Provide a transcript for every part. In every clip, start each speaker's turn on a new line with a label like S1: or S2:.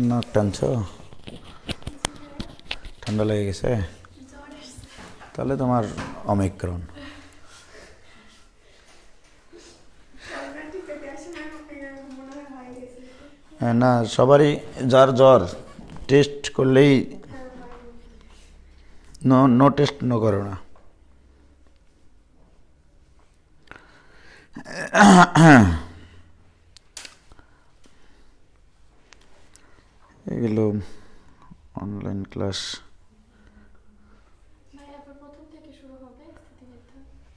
S1: নাক টানছো? ঠান্ডা লেগে গেছে? তাহলে তোমার অমিক্রণ। না, সবারই যার জ্বর টেস্ট করলেই নো টেস্ট নো করো না। এগুলো অনলাইন ক্লাস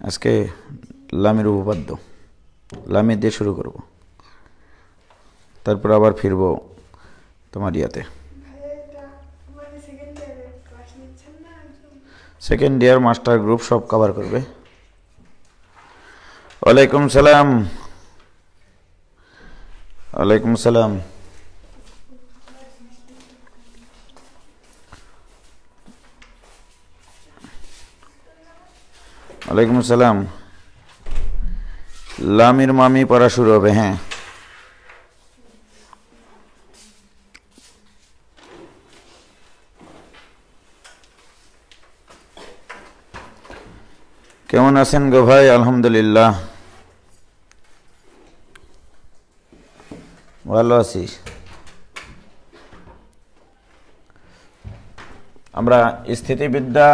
S1: আজকে লামির উপপাদ্য, লামি দিয়ে শুরু করব, তারপর আবার ফিরবো তোমার ইয়াতে। সেকেন্ড ইয়ার মাস্টার গ্রুপ সব কভার করবে। ওয়ালাইকুম সালাম। ওয়ালাইকুম সালাম। ওয়ালাইকুম সালাম। লামির মামি পড়া শুরু হবে। হ্যাঁ, কেমন আছেন গো ভাই? আলহামদুলিল্লাহ ভালো আছি। আমরা স্থিতিবিদ্যা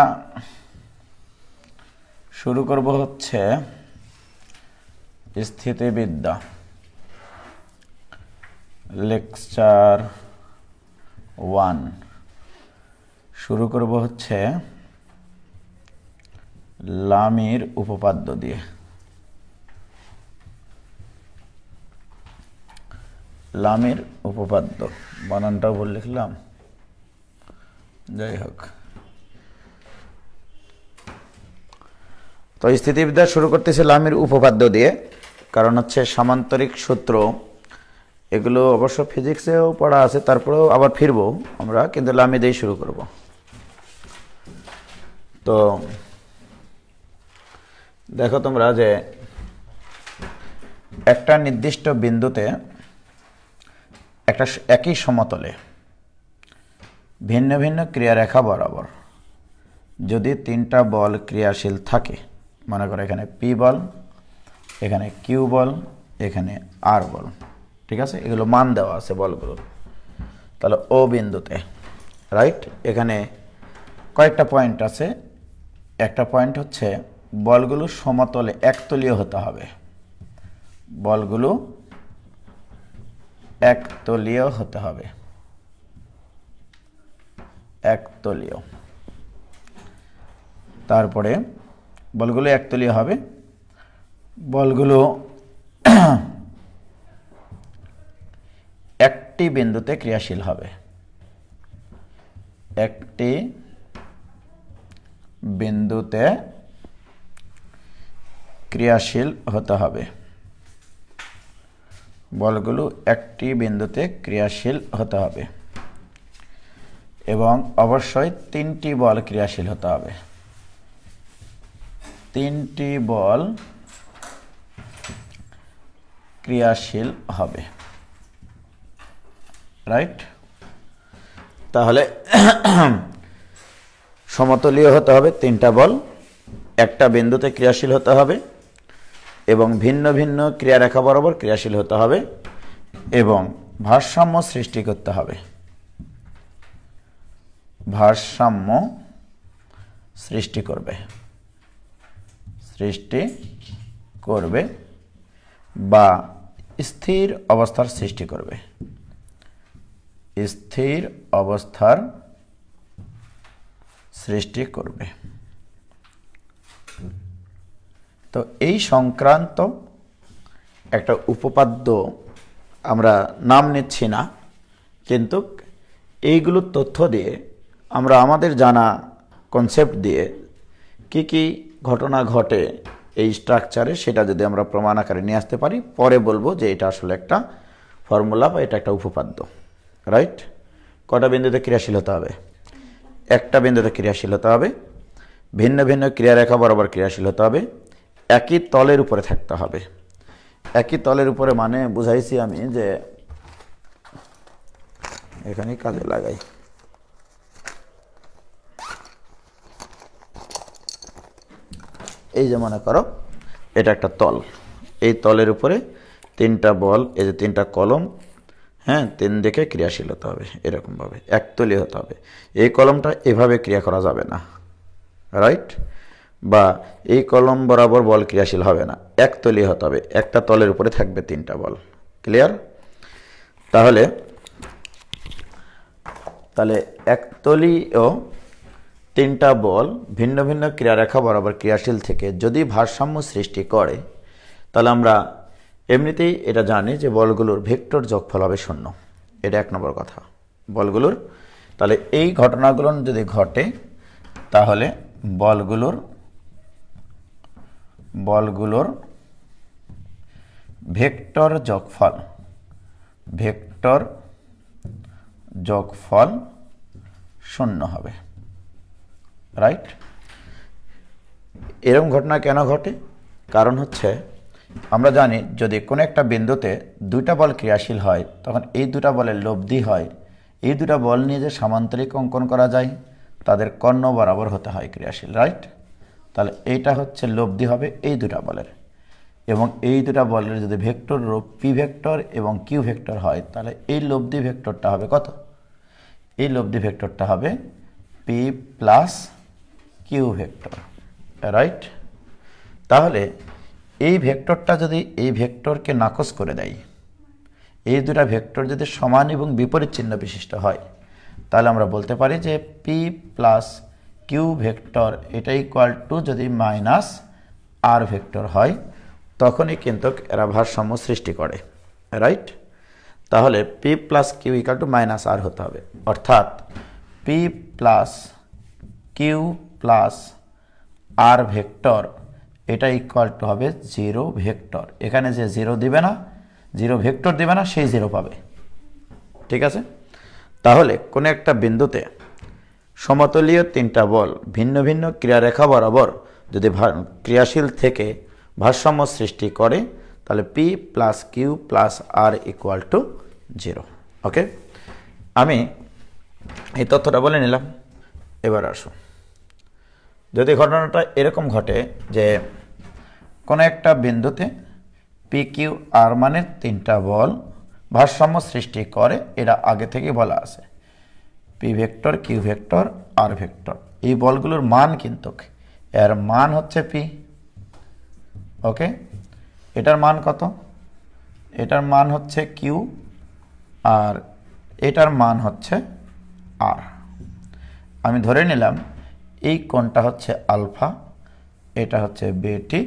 S1: শুরু করব হচ্ছে স্থিতিবিদ্যা লেকচার 1 শুরু করব হচ্ছে লামির উপপাদ্য দিয়ে। লামির উপপাদ্য বানানটাও বলে লিখলাম, যাই হোক। তো স্থিতিবিদ্যা শুরু করতেছে লামির উপপাদ্য দিয়ে, কারণ হচ্ছে সামান্তরিক সূত্র, এগুলো অবশ্য ফিজিক্সেও পড়া আছে, তারপরেও আবার ফিরবো আমরা, কিন্তু লামি দিয়েই শুরু করব। তো দেখো তোমরা যে একটা নির্দিষ্ট বিন্দুতে একটা একই সমতলে ভিন্ন ভিন্ন ক্রিয়ারেখা বরাবর যদি 3টা বল ক্রিয়াশীল থাকে, মনে করো এখানে পি বল, এখানে কিউ বল, এখানে আর বল, ঠিক আছে, এগুলো মান দেওয়া আছে বলগুলো। তাহলে ও বিন্দুতে, রাইট, এখানে কয়েকটা পয়েন্ট আছে। একটা পয়েন্ট হচ্ছে বলগুলো সমতলে একতলীয় হতে হবে, বলগুলো একতলীয় হতে হবে, একতলীয়। তারপরে বলগুলো একতলীয় হবে, বলগুলো একটি বিন্দুতে ক্রিয়াশীল হবে, একটি বিন্দুতে ক্রিয়াশীল হতে হবে, বলগুলো একটি বিন্দুতে ক্রিয়াশীল হতে হবে, এবং অবশ্যই 3টি বল ক্রিয়াশীল হতে হবে, 3টি বল ক্রিয়াশীল হবে, রাইট। তাহলে সমতলীয় হতে হবে, 3টা বল একটা বিন্দুতে ক্রিয়াশীল হতে হবে, এবং ভিন্ন ভিন্ন ক্রিয়ারেখা বরাবর ক্রিয়াশীল হতে হবে, এবং ভারসাম্য সৃষ্টি করতে হবে, ভারসাম্য সৃষ্টি করবে, সৃষ্টি করবে বা স্থির অবস্থার সৃষ্টি করবে, স্থির অবস্থার সৃষ্টি করবে। তো এই সংক্রান্ত একটা উপপাদ্য আমরা নাম নিচ্ছি না, কিন্তু এইগুলোর তথ্য দিয়ে আমরা আমাদের জানা কনসেপ্ট দিয়ে কি কি ঘটনা ঘটে এই স্ট্রাকচারে, সেটা যদি আমরা প্রমাণ আকারে নিয়ে আসতে পারি, পরে বলবো যে এটা আসলে একটা ফর্মুলা বা এটা একটা উপপাদ্য, রাইট। কটা বিন্দুতে ক্রিয়াশীল হতে হবে? একটা বিন্দুতে ক্রিয়াশীল হতে হবে, ভিন্ন ভিন্ন ক্রিয়ারেখা বরাবর ক্রিয়াশীল হতে হবে, একই তলের উপরে থাকতে হবে। একই তলের উপরে মানে বুঝাইছি আমি যে এখানেই কাজে লাগাই। এই যে মনে করো এটা একটা তল, এই তলের উপরে তিনটা বল, এই যে তিনটা কলম, হ্যাঁ, তিন দিকে ক্রিয়াশীল হতে হবে, এরকমভাবে একতলি হতে হবে। এই কলমটা এভাবে ক্রিয়া করা যাবে না, রাইট? বা এই কলম বরাবর বল ক্রিয়াশীল হবে না, একতলি হতে হবে, একটা তলের উপরে থাকবে তিনটা বল। ক্লিয়ার? তাহলে একতলি ও তিনটা বল ভিন্ন ভিন্ন ক্রিয়ারেখা বরাবর ক্রিয়াশীল থেকে যদি ভারসাম্য সৃষ্টি করে, তাহলে আমরা এমনিতেই এটা জানি যে বলগুলোর ভেক্টর যোগফল হবে 0। এটা 1 নম্বর কথা বলগুলোর। তাহলে এই ঘটনাগুলো যদি ঘটে, তাহলে বলগুলোর ভেক্টর যোগফল 0 হবে, রাইট? এরকম ঘটনা কেন ঘটে? কারণ হচ্ছে আমরা জানি যদি কোনো একটা বিন্দুতে দুইটা বল ক্রিয়াশীল হয়, তখন এই দুটা বলের লব্ধি হয়। এই দুটা বল নিয়ে যে সামান্তরিক অঙ্কন করা যায়, তাদের কর্ণ বরাবর হতে হয় ক্রিয়াশীল, রাইট? তাহলে এইটা হচ্ছে লব্ধি হবে এই দুটা বলের, এবং এই দুটা বলের যদি ভেক্টর রূপ পি ভেক্টর এবং কিউ ভেক্টর হয়, তাহলে এই লব্ধি ভেক্টরটা হবে কত? এই লব্ধি ভেক্টরটা হবে P plus Q vector, right? তাহলে এই ভেক্টরটা যদি এই ভেক্টরকে নাকচ করে দেয়, এই দুটা ভেক্টর যদি সমান এবং বিপরীত চিহ্ন বিশিষ্ট হয়, তাহলে আমরা বলতে পারি যে পি প্লাস কিউ ভেক্টর এটা ইকুয়াল টু যদি মাইনাস আর ভেক্টর হয়, তখনই কিন্তু এরা ভারসাম্য সৃষ্টি করে, রাইট? তাহলে P plus Q equal to minus R হতে হবে, অর্থাৎ P plus Q plus R vector এটা ইকুয়াল টু হবে 0 ভেক্টর। এখানে যে 0 দিবে না, 0 ভেক্টর দিবে না, সেই 0 পাবে, ঠিক আছে? তাহলে কোনো একটা বিন্দুতে সমতলীয় তিনটা বল ভিন্ন ভিন্ন ক্রিয়ারেখা বরাবর যদি ক্রিয়াশীল থেকে ভারসাম্য সৃষ্টি করে, তাহলে P plus Q plus R equal to 0। Okay, আমি এই তথ্যটা বলে নিলাম। এবার আসো, যদি ঘটনাটা এরকম ঘটে যে কোনো একটা বিন্দুতে পি কিউ আর মানে তিনটা বল ভারসাম্য সৃষ্টি করে, এটা আগে থেকেই বলা আছে, পি ভেক্টর কিউ ভেক্টর আর ভেক্টর। এই বলগুলোর মান কিন্তু, এর মান হচ্ছে পি, ওকে? এটার মান কত? এটার মান হচ্ছে কিউ, আর এটার মান হচ্ছে আর। আমি ধরে নিলাম এই কোণটা হচ্ছে আলফা, এটা হচ্ছে বেটি,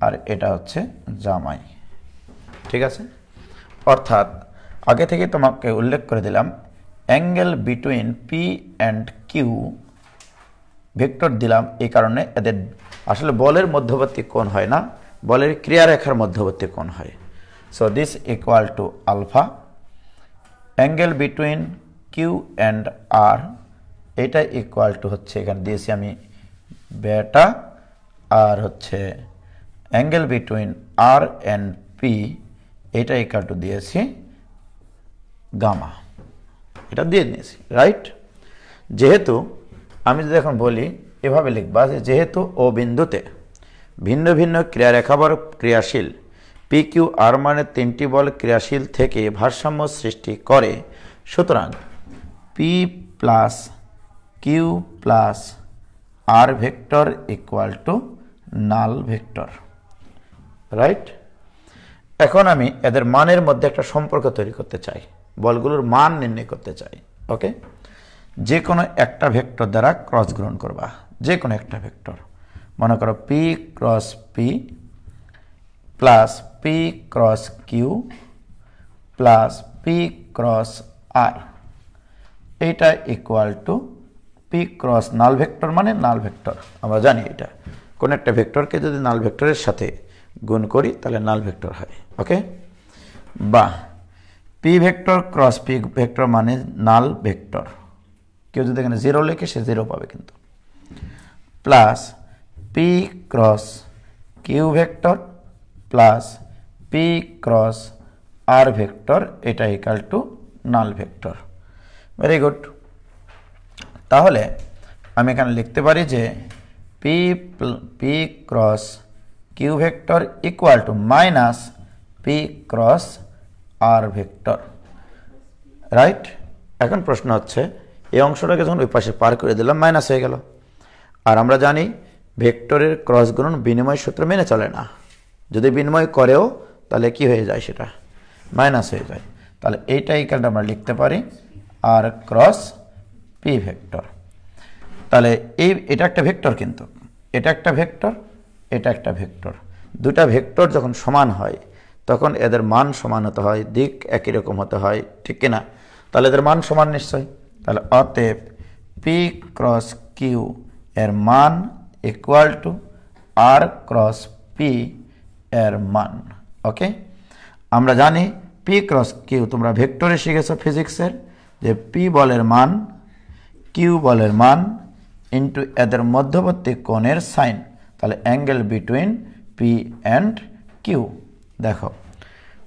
S1: আর এটা হচ্ছে জামাই, ঠিক আছে? অর্থাৎ আগে থেকে তোমাকে উল্লেখ করে দিলাম angle between P and Q vector দিলাম এই কারণে এদের আসলে বলের মধ্যবর্তী কোণ হয় না, বলের ক্রিয়ারেখার মধ্যবর্তী কোণ হয়। So this equal to alpha, angle between Q and R এটা ইকুয়াল টু হচ্ছে, এখানে দিয়েছি আমি বেটা, আর হচ্ছে angle between R and P এটা ইকুয়াল টু দিয়েছি গামা, এটা দিয়ে নিয়েছি, রাইট? যেহেতু আমি যদি এখন বলি এভাবে লিখবা যে যেহেতু ও বিন্দুতে ভিন্ন ভিন্ন ক্রিয়ারেখা বল ক্রিয়াশীল, পি কিউ আর মানে তিনটি বল ক্রিয়াশীল থেকে ভারসাম্য সৃষ্টি করে, সুতরাং P plus Q plus R vector equal to null vector, right? এখন আমি এদের মানের মধ্যে একটা সম্পর্ক তৈরি করতে চাই, বলগুলোর মান নির্ণয় করতে চাই। ওকে, যে কোনো একটা ভেক্টর দ্বারা ক্রস গ্রহণ করবা, যে কোনো একটা ভেক্টর, মনে করো P cross P plus P cross Q plus P cross R, এইটা equal to P cross null vector মানে নাল ভেক্টর। আমরা জানি এটা কোনো একটা ভেক্টরকে যদি নাল ভেক্টরের সাথে গুণ করি তাহলে নাল ভেক্টর হয়। ওকে, বা P vector cross P vector মানে নাল ভেক্টর, কেউ যদি এখানে 0 লেখে সে 0 পাবে কিন্তু, plus P cross Q vector plus P cross R vector এটা equal to null vector. Very good. তাহলে আমি এখানে লিখতে পারি যে P cross Q vector equal to minus P cross R vector, right. এখন প্রশ্ন হচ্ছে এই অংশটাকে যখন ওই পাশে পার করে দিলাম মাইনাস হয়ে গেল, আর আমরা জানি ভেক্টরের ক্রস গুণন বিনিময় সূত্র মেনে চলে না, যদি বিনিময় করেও তাহলে কি হয়ে যায়, সেটা মাইনাস হয়ে যায়। তাহলে এইটা ইকুয়াল আমরা লিখতে পারি আর ক্রস পি ভেক্টর। তাহলে এটা একটা ভেক্টর, কিন্তু এটা একটা ভেক্টর, এটা একটা ভেক্টর। দুটা ভেক্টর যখন সমান হয় তখন এদের মান সমান হতে হয়, দিক একই রকম হতে হয়, ঠিক কিনা? তাহলে এদের মান সমান নিশ্চয়ই। তাহলে অতএব পি ক্রস কিউ এর মান equal to R cross P এর মান। ওকে, আমরা জানি পি ক্রস কিউ, তোমরা ভেক্টরে শিখেছো ফিজিক্সের, যে পি বলের মান কিউ বলের মান ইন্টু এদের মধ্যবর্তী কোণের সাইন, তাহলে angle between P and Q. দেখো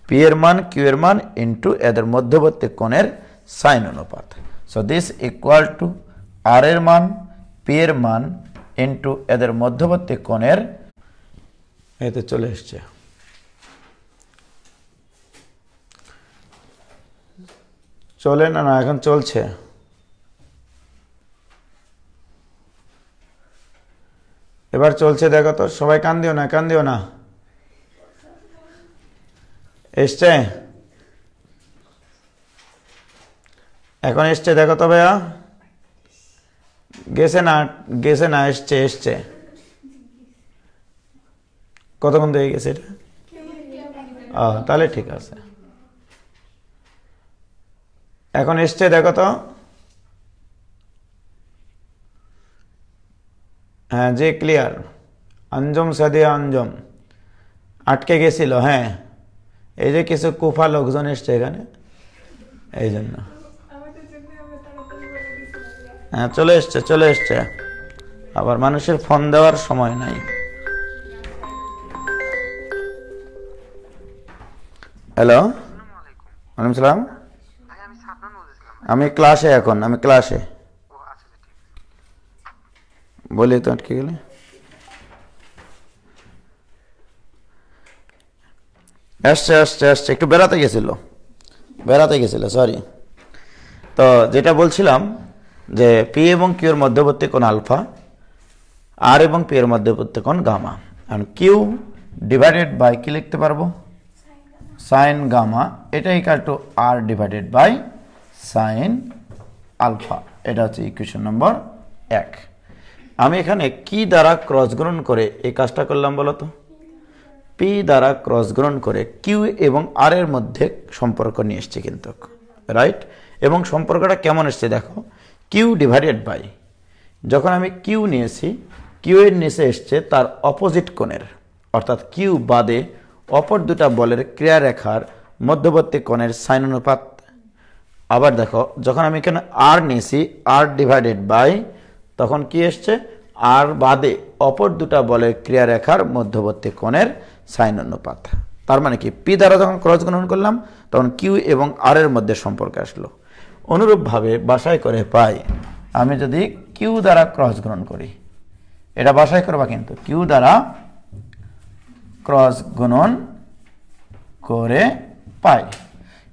S1: পি এর মান কিউ এর মান ইন্টু এদের মধ্যবর্তী কোণের সাইন অনুপাত। সো দিস ইকুয়াল টু আর এর মান পি এর মান ইন্টু এদের মধ্যবর্তী কোণের, এতে চলে এসছে, চলে না, এখন চলছে। এবার চলছে, দেখো তো, সবাই কান দিও না, কান দিও না। এসছে, এখন এসছে, দেখো তো ভাইয়া, গেছে না, গেছে না, এসছে, এসছে। কতক্ষণ হয়ে গেছে এটা? তাহলে ঠিক আছে, এখন এসছে, দেখো তো। হ্যাঁ যে ক্লিয়ার, আঞ্জম সাদিয়া আঞ্জম আটকে গেছিল। হ্যাঁ, এই যে কিছু কুফা লোকজন এসছে এখানে, এই জন্য। হ্যাঁ চলে এসছে, চলে এসছে। আবার মানুষের ফোন দেওয়ার সময় নাই। হ্যালো, ওয়ালাইকুম সালাম। আমি ক্লাসে, এখন আমি ক্লাসে। বলি তো, আটকে গেলে। আসছে আসছে আসছে, একটু বেড়াতে গেছিল, সরি। তো যেটা বলছিলাম যে পি এবং কিউ এর মধ্যবর্তী কোণ আলফা, আর এবং পি এর মধ্যবর্তী কোণ গামা। আর কিউ ডিভাইডেড বাই কি লিখতে পারবো, সাইন গামা, এটা equal to R divided by sine alpha. এটা হচ্ছে ইকুয়েশন নম্বর 1। আমি এখানে কি দ্বারা ক্রস গুণন করে এই কাজটা করলাম বলো তো? পি দ্বারা ক্রস গুণন করে কিউ এবং আর এর মধ্যে সম্পর্ক নিয়ে এসছে কিন্তু, রাইট। এবং সম্পর্কটা কেমন এসছে দেখো, কিউ ডিভাইডেড বাই, যখন আমি কিউ নিয়েছি, কিউ এর নিচে এসছে তার অপোজিট কোণের, অর্থাৎ কিউ বাদে অপর দুটা বলের ক্রিয়ারেখার মধ্যবর্তী কোণের সাইন অনুপাত। আবার দেখো, যখন আমি এখানে আর নিয়েছি, আর ডিভাইডেড বাই, তখন কি এসছে, আর বাদে অপর দুটা বলের ক্রিয়ারেখার মধ্যবর্তী কোণের সাইন অনুপাত। তার মানে কি, পি দ্বারা যখন ক্রস গুণন করলাম তখন কিউ এবং আর এর মধ্যে সম্পর্ক আসলো। অনুরূপভাবে বাসায় করে পাই, আমি যদি কিউ দ্বারা ক্রস গুণন করি, এটা বাসায় করবা কিন্তু, কিউ দ্বারা ক্রস গুণন করে পাই।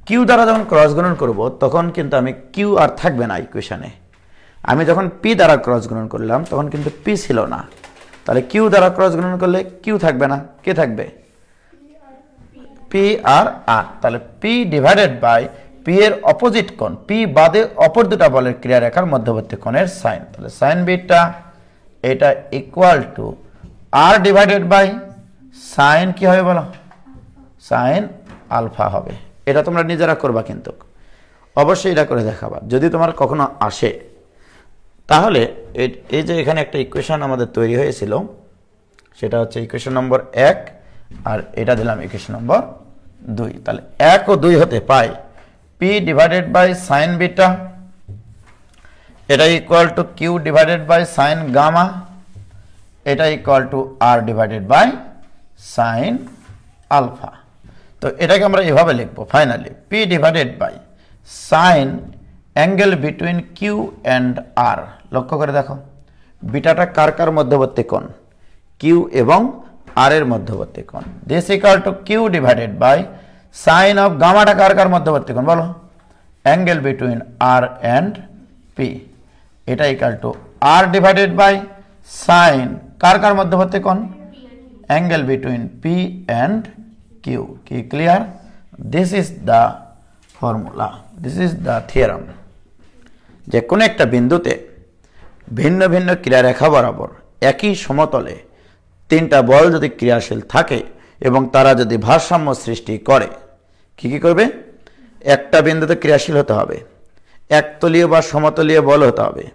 S1: কিউ দ্বারা যখন ক্রস গুণন করব তখন কিন্তু আমি কিউ আর থাকবে না ইকুয়েশনে। আমি যখন পি দ্বারা ক্রস গুণন করলাম তখন কিন্তু পি ছিল না, তাহলে কিউ দ্বারা ক্রস গুণন করলে কিউ থাকবে না, কে থাকবে, পি আর আর। তাহলে পি ডিভাইডেড বাই পি এর অপোজিট কোণ, পি বাদে অপর দুটা বলের ক্রিয়ারেখার মধ্যবর্তী কোণের সাইন, তাহলে সাইন বিটা এটা equal to R divided by sine কি হবে বলো, সাইন আলফা হবে। এটা তোমরা নিজেরা করবা কিন্তু, অবশ্যই এটা করে দেখাবা যদি তোমার কখনো আসে। তাহলে এই যে এখানে একটা ইকুয়েশন আমাদের তৈরি হয়েছিল, সেটা হচ্ছে ইকুয়েশন নম্বর 1, আর এটা দিলাম ইকুয়েশন নম্বর 2। তাহলে 1 ও 2 হতে পাই P divided by sine beta, এটা equal to Q divided by sine gamma, এটা equal to R divided by sine alpha. তো এটাকে আমরা এভাবে লিখবো finally, P divided by sine angle between Q and R. লক্ষ্য করে দেখো বিটাটা কার কার মধ্যবর্তী কোণ, কিউ এবং আর এর মধ্যবর্তী কোণ। This equal to Q divided by sine of গামাটা কার কার মধ্যবর্তী কোণ বলো, angle between R and P. এটা equal to R divided by sine কার কার মধ্যবর্তী কোণ, angle between P and Q. কি clear? This is the formula, this is the theorem. যে কোনো একটা বিন্দুতে ভিন্ন ভিন্ন ক্রিয়ারেখা বরাবর একই সমতলে তিনটা বল যদি ক্রিয়াশীল থাকে এবং তারা যদি ভারসাম্য সৃষ্টি করে, কি কি করবে? একটা বিন্দুতে ক্রিয়াশীল হতে হবে, একতলীয় বা সমতলীয় বল হতে হবে,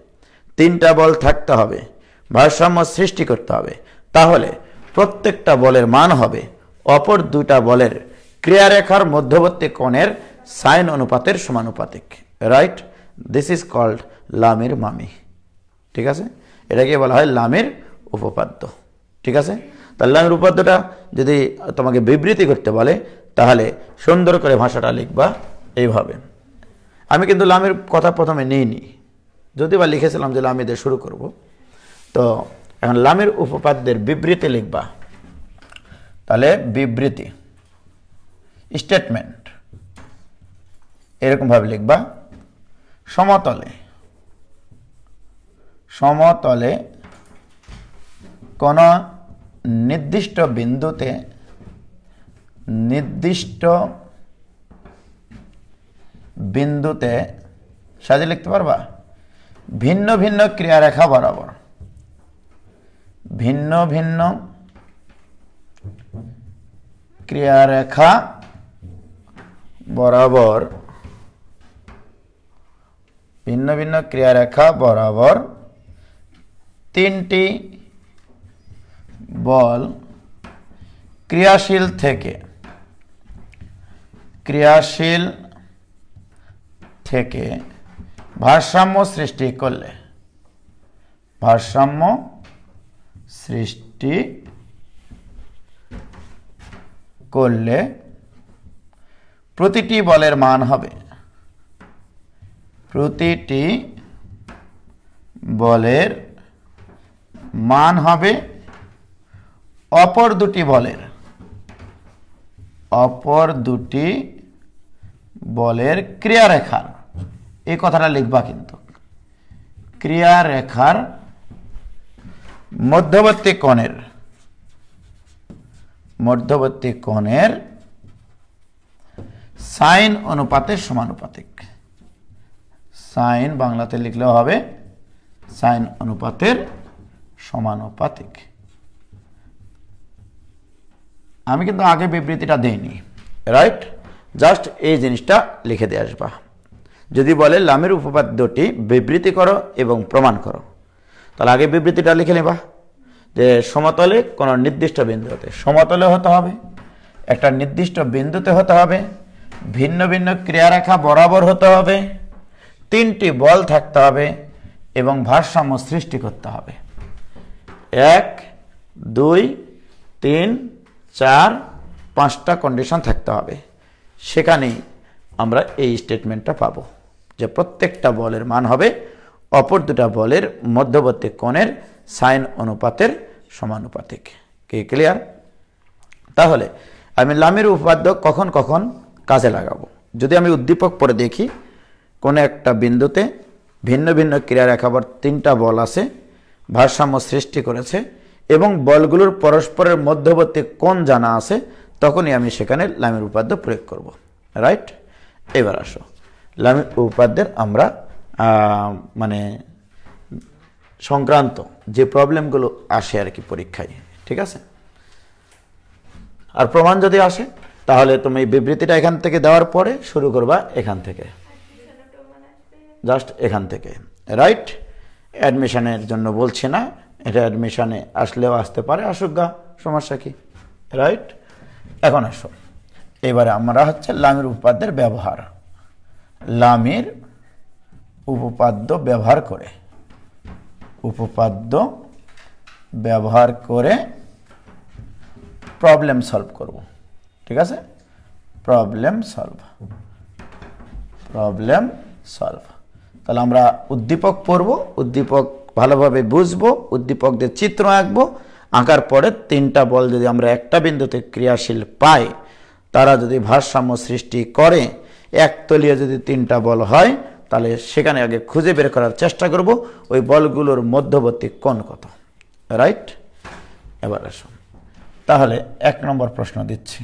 S1: তিনটা বল থাকতে হবে, ভারসাম্য সৃষ্টি করতে হবে। তাহলে প্রত্যেকটা বলের মান হবে অপর দুইটা বলের ক্রিয়ারেখার মধ্যবর্তী কোণের সাইন অনুপাতের সমানুপাতিক। রাইট? দিস ইজ কল্ড লামির মামি। ঠিক আছে, এটাকে বলা হয় লামির উপপাদ্য। ঠিক আছে, তাহলে লামির উপপাদ্যটা যদি তোমাকে বিবৃতি করতে বলে তাহলে সুন্দর করে ভাষাটা লিখবা এইভাবে। আমি কিন্তু লামির কথা প্রথমে নিইনি, যদি বা লিখেছিলাম যে লামি দিয়ে শুরু করব। তো এখন লামির উপপাদ্যের বিবৃতি লিখবা। তাহলে বিবৃতি স্টেটমেন্ট এরকমভাবে লিখবা, সমতলে সমতলে কোন নির্দিষ্ট বিন্দুতে সাজিয়ে লিখতে পারবা ভিন্ন ভিন্ন ক্রিয়ারেখা বরাবর, ভিন্ন ভিন্ন ক্রিয়ারেখা বরাবর, ভিন্ন ভিন্ন ক্রিয়ারেখা বরাবর তিনটি বল ক্রিয়াশীল থেকে ভারসাম্য সৃষ্টি করলে, ভারসাম্য সৃষ্টি করলে প্রতিটি বলের মান হবে, প্রতিটি বলের মান হবে অপর দুটি বলের ক্রিয়ারেখার, এই কথাটা লিখবা কিন্তু, ক্রিয়ারেখার মধ্যবর্তী কোণের সাইন অনুপাতের সমানুপাতিক। সাইন বাংলাতে লিখলেও হবে সাইন অনুপাতের সমানুপাতিক। আমি কিন্তু আগে বিবৃতিটা দেইনি, রাইট? জাস্ট এই জিনিসটা লিখে দিয়ে আসবা। যদি বলে লামির উপপাদ্যটি বিবৃতি করো এবং প্রমাণ করো, তাহলে আগে বিবৃতিটা লিখে নেবা যে সমতলে কোনো নির্দিষ্ট বিন্দুতে, সমতলে হতে হবে, একটা নির্দিষ্ট বিন্দুতে হতে হবে, ভিন্ন ভিন্ন ক্রিয়ারেখা বরাবর হতে হবে, তিনটি বল থাকতে হবে এবং ভারসাম্য সৃষ্টি করতে হবে। 1, 2, 3, 4, 5টা কন্ডিশন থাকতে হবে। সেখানেই আমরা এই স্টেটমেন্টটা পাবো যে প্রত্যেকটা বলের মান হবে অপর দুটা বলের মধ্যবর্তী কোণের সাইন অনুপাতের সমানুপাতিক। কি ক্লিয়ার? তাহলে আমি লামির উপপাদ্য কখন কখন কাজে লাগাবো? যদি আমি উদ্দীপক পরে দেখি কোনো একটা বিন্দুতে ভিন্ন ভিন্ন ক্রিয়ারেখাবার তিনটা বল আছে, ভারসাম্য সৃষ্টি করেছে এবং বলগুলোর পরস্পরের মধ্যবর্তী কোণ জানা আছে, তখনই আমি সেখানে লামির উপপাদ্য প্রয়োগ করব। রাইট? এবার আসো লামির উপপাদ্যের আমরা মানে সংক্রান্ত যে প্রবলেমগুলো আসে আর কি পরীক্ষায়, ঠিক আছে? আর প্রমাণ যদি আসে তাহলে তুমি বিবৃতিটা এখান থেকে দেওয়ার পরে শুরু করবা এখান থেকে, জাস্ট এখান থেকে। রাইট? অ্যাডমিশনের জন্য বলছি না, এটা অ্যাডমিশনে আসলেও আসতে পারে, আসুক গা, সমস্যা কি? রাইট? এখন আসো এবারে আমরা হচ্ছে লামির উপপাদ্যের ব্যবহার, লামির উপপাদ্য ব্যবহার করে প্রবলেম সলভ করব। ঠিক আছে? প্রবলেম সলভ তাহলে আমরা উদ্দীপক পড়ব, উদ্দীপক ভালোভাবে বুঝবো, উদ্দীপকদের চিত্র আঁকবো, আঁকার পরে তিনটা বল যদি আমরা একটা বিন্দুতে ক্রিয়াশীল পাই, তারা যদি ভারসাম্য সৃষ্টি করে, একতলীয় যদি তিনটা বল হয়, তাহলে সেখানে আগে খুঁজে বের করার চেষ্টা করব ওই বলগুলোর মধ্যবর্তী কোণ কত। রাইট? এবার আসুন, তাহলে 1 নম্বর প্রশ্ন দিচ্ছি।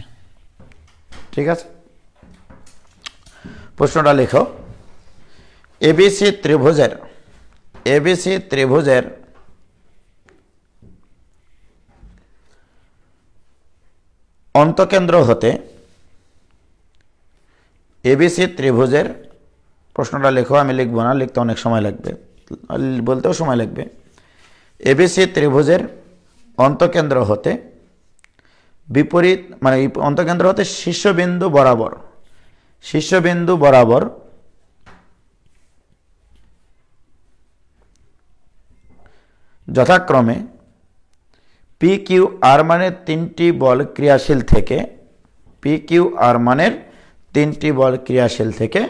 S1: ঠিক আছে, প্রশ্নটা লেখো। এবিসি ত্রিভুজের অন্তকেন্দ্র হতে, এবিসি ত্রিভুজের, প্রশ্নটা লেখো, আমি লিখবো না, লিখতে অনেক সময় লাগবে, বলতেও সময় লাগবে। এবিসি ত্রিভুজের অন্তকেন্দ্র হতে বিপরীত, মানে অন্তকেন্দ্র হতে শীর্ষবিন্দু বরাবর যথাক্রমে পি কিউ আর মানের তিনটি বল ক্রিয়াশীল থেকে,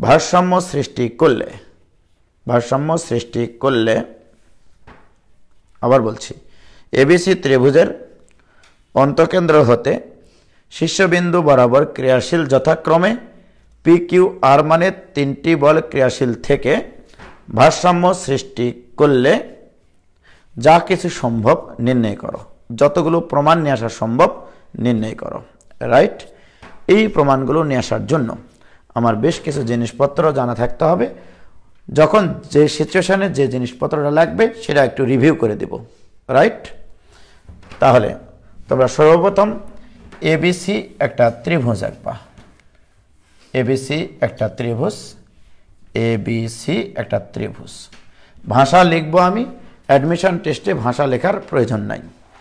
S1: ভারসাম্য সৃষ্টি করলে, আবার বলছি, এবিসি ত্রিভুজের অন্তকেন্দ্র হতে শীর্ষবিন্দু বরাবর ক্রিয়াশীল যথাক্রমে পি কিউ আর মানের তিনটি বল ক্রিয়াশীল থেকে ভারসাম্য সৃষ্টি করলে যা কিছু সম্ভব নির্ণয় করো, যতগুলো প্রমাণ নিয়ে আসা সম্ভব নির্ণয় করো। রাইট? এই প্রমাণগুলো নিয়ে আসার জন্য আমার বেশ কিছু জিনিসপত্র জানা থাকতে হবে। যখন যে সিচুয়েশনে যে জিনিসপত্রটা লাগবে সেটা একটু রিভিউ করে দেব। রাইট? তাহলে তোমরা সর্বপ্রথম এবিসি একটা ত্রিভুজ আঁকবা। এবিসি একটা ত্রিভুজ, ভাষা লিখবো আমি। অ্যাডমিশন টেস্টে ভাষা লেখার প্রয়োজন নাই।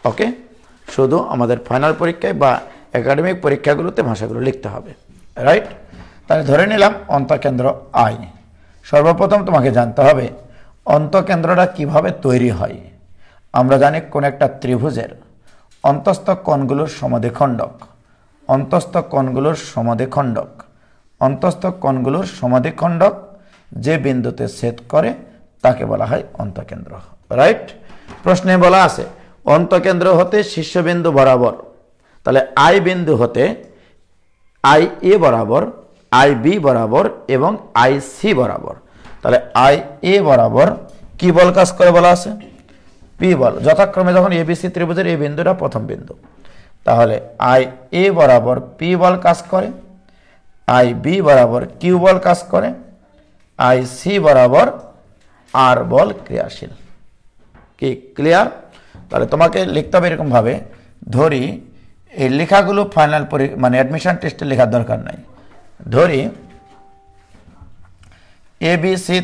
S1: ওকে, শুধু আমাদের ফাইনাল পরীক্ষায় বা একাডেমিক পরীক্ষাগুলোতে ভাষাগুলো লিখতে হবে। রাইট? তাহলে ধরে নিলাম অন্তকেন্দ্র আই। সর্বপ্রথম তোমাকে জানতে হবে অন্তকেন্দ্রটা কিভাবে তৈরি হয়। আমরা জানি কোন একটা ত্রিভুজের অন্তস্থ কোণগুলোর সমদ্বিখণ্ডক যে বিন্দুতে ছেদ করে তাকে বলা হয় অন্তকেন্দ্র। রাইট? প্রশ্নে বলা আছে অন্তকেন্দ্র হতে শীর্ষবিন্দু বরাবর, তাহলে আই বিন্দু হতে আই এ বরাবর, আই বি বরাবর এবং আই সি বরাবর, তাহলে আই এ বরাবর কি বল কাজ করে বলা আছে? পি বল। যথাক্রমে যখন এবিসি ত্রিভুজের এই বিন্দুটা প্রথম বিন্দু, তাহলে আই এ বরাবর পি বল কাজ করে, আই বি বরাবর কিউ বল কাজ করে, আই সি বরাবর আর বল ক্রিয়াশীল। কি ক্লিয়ার? তাহলে তোমাকে লিখতে হবে এরকম ভাবে, ধরি এই লেখাগুলো ফাইনাল মানে অ্যাডমিশন টেস্টে লেখার দরকার নাই। ধরি এবিসি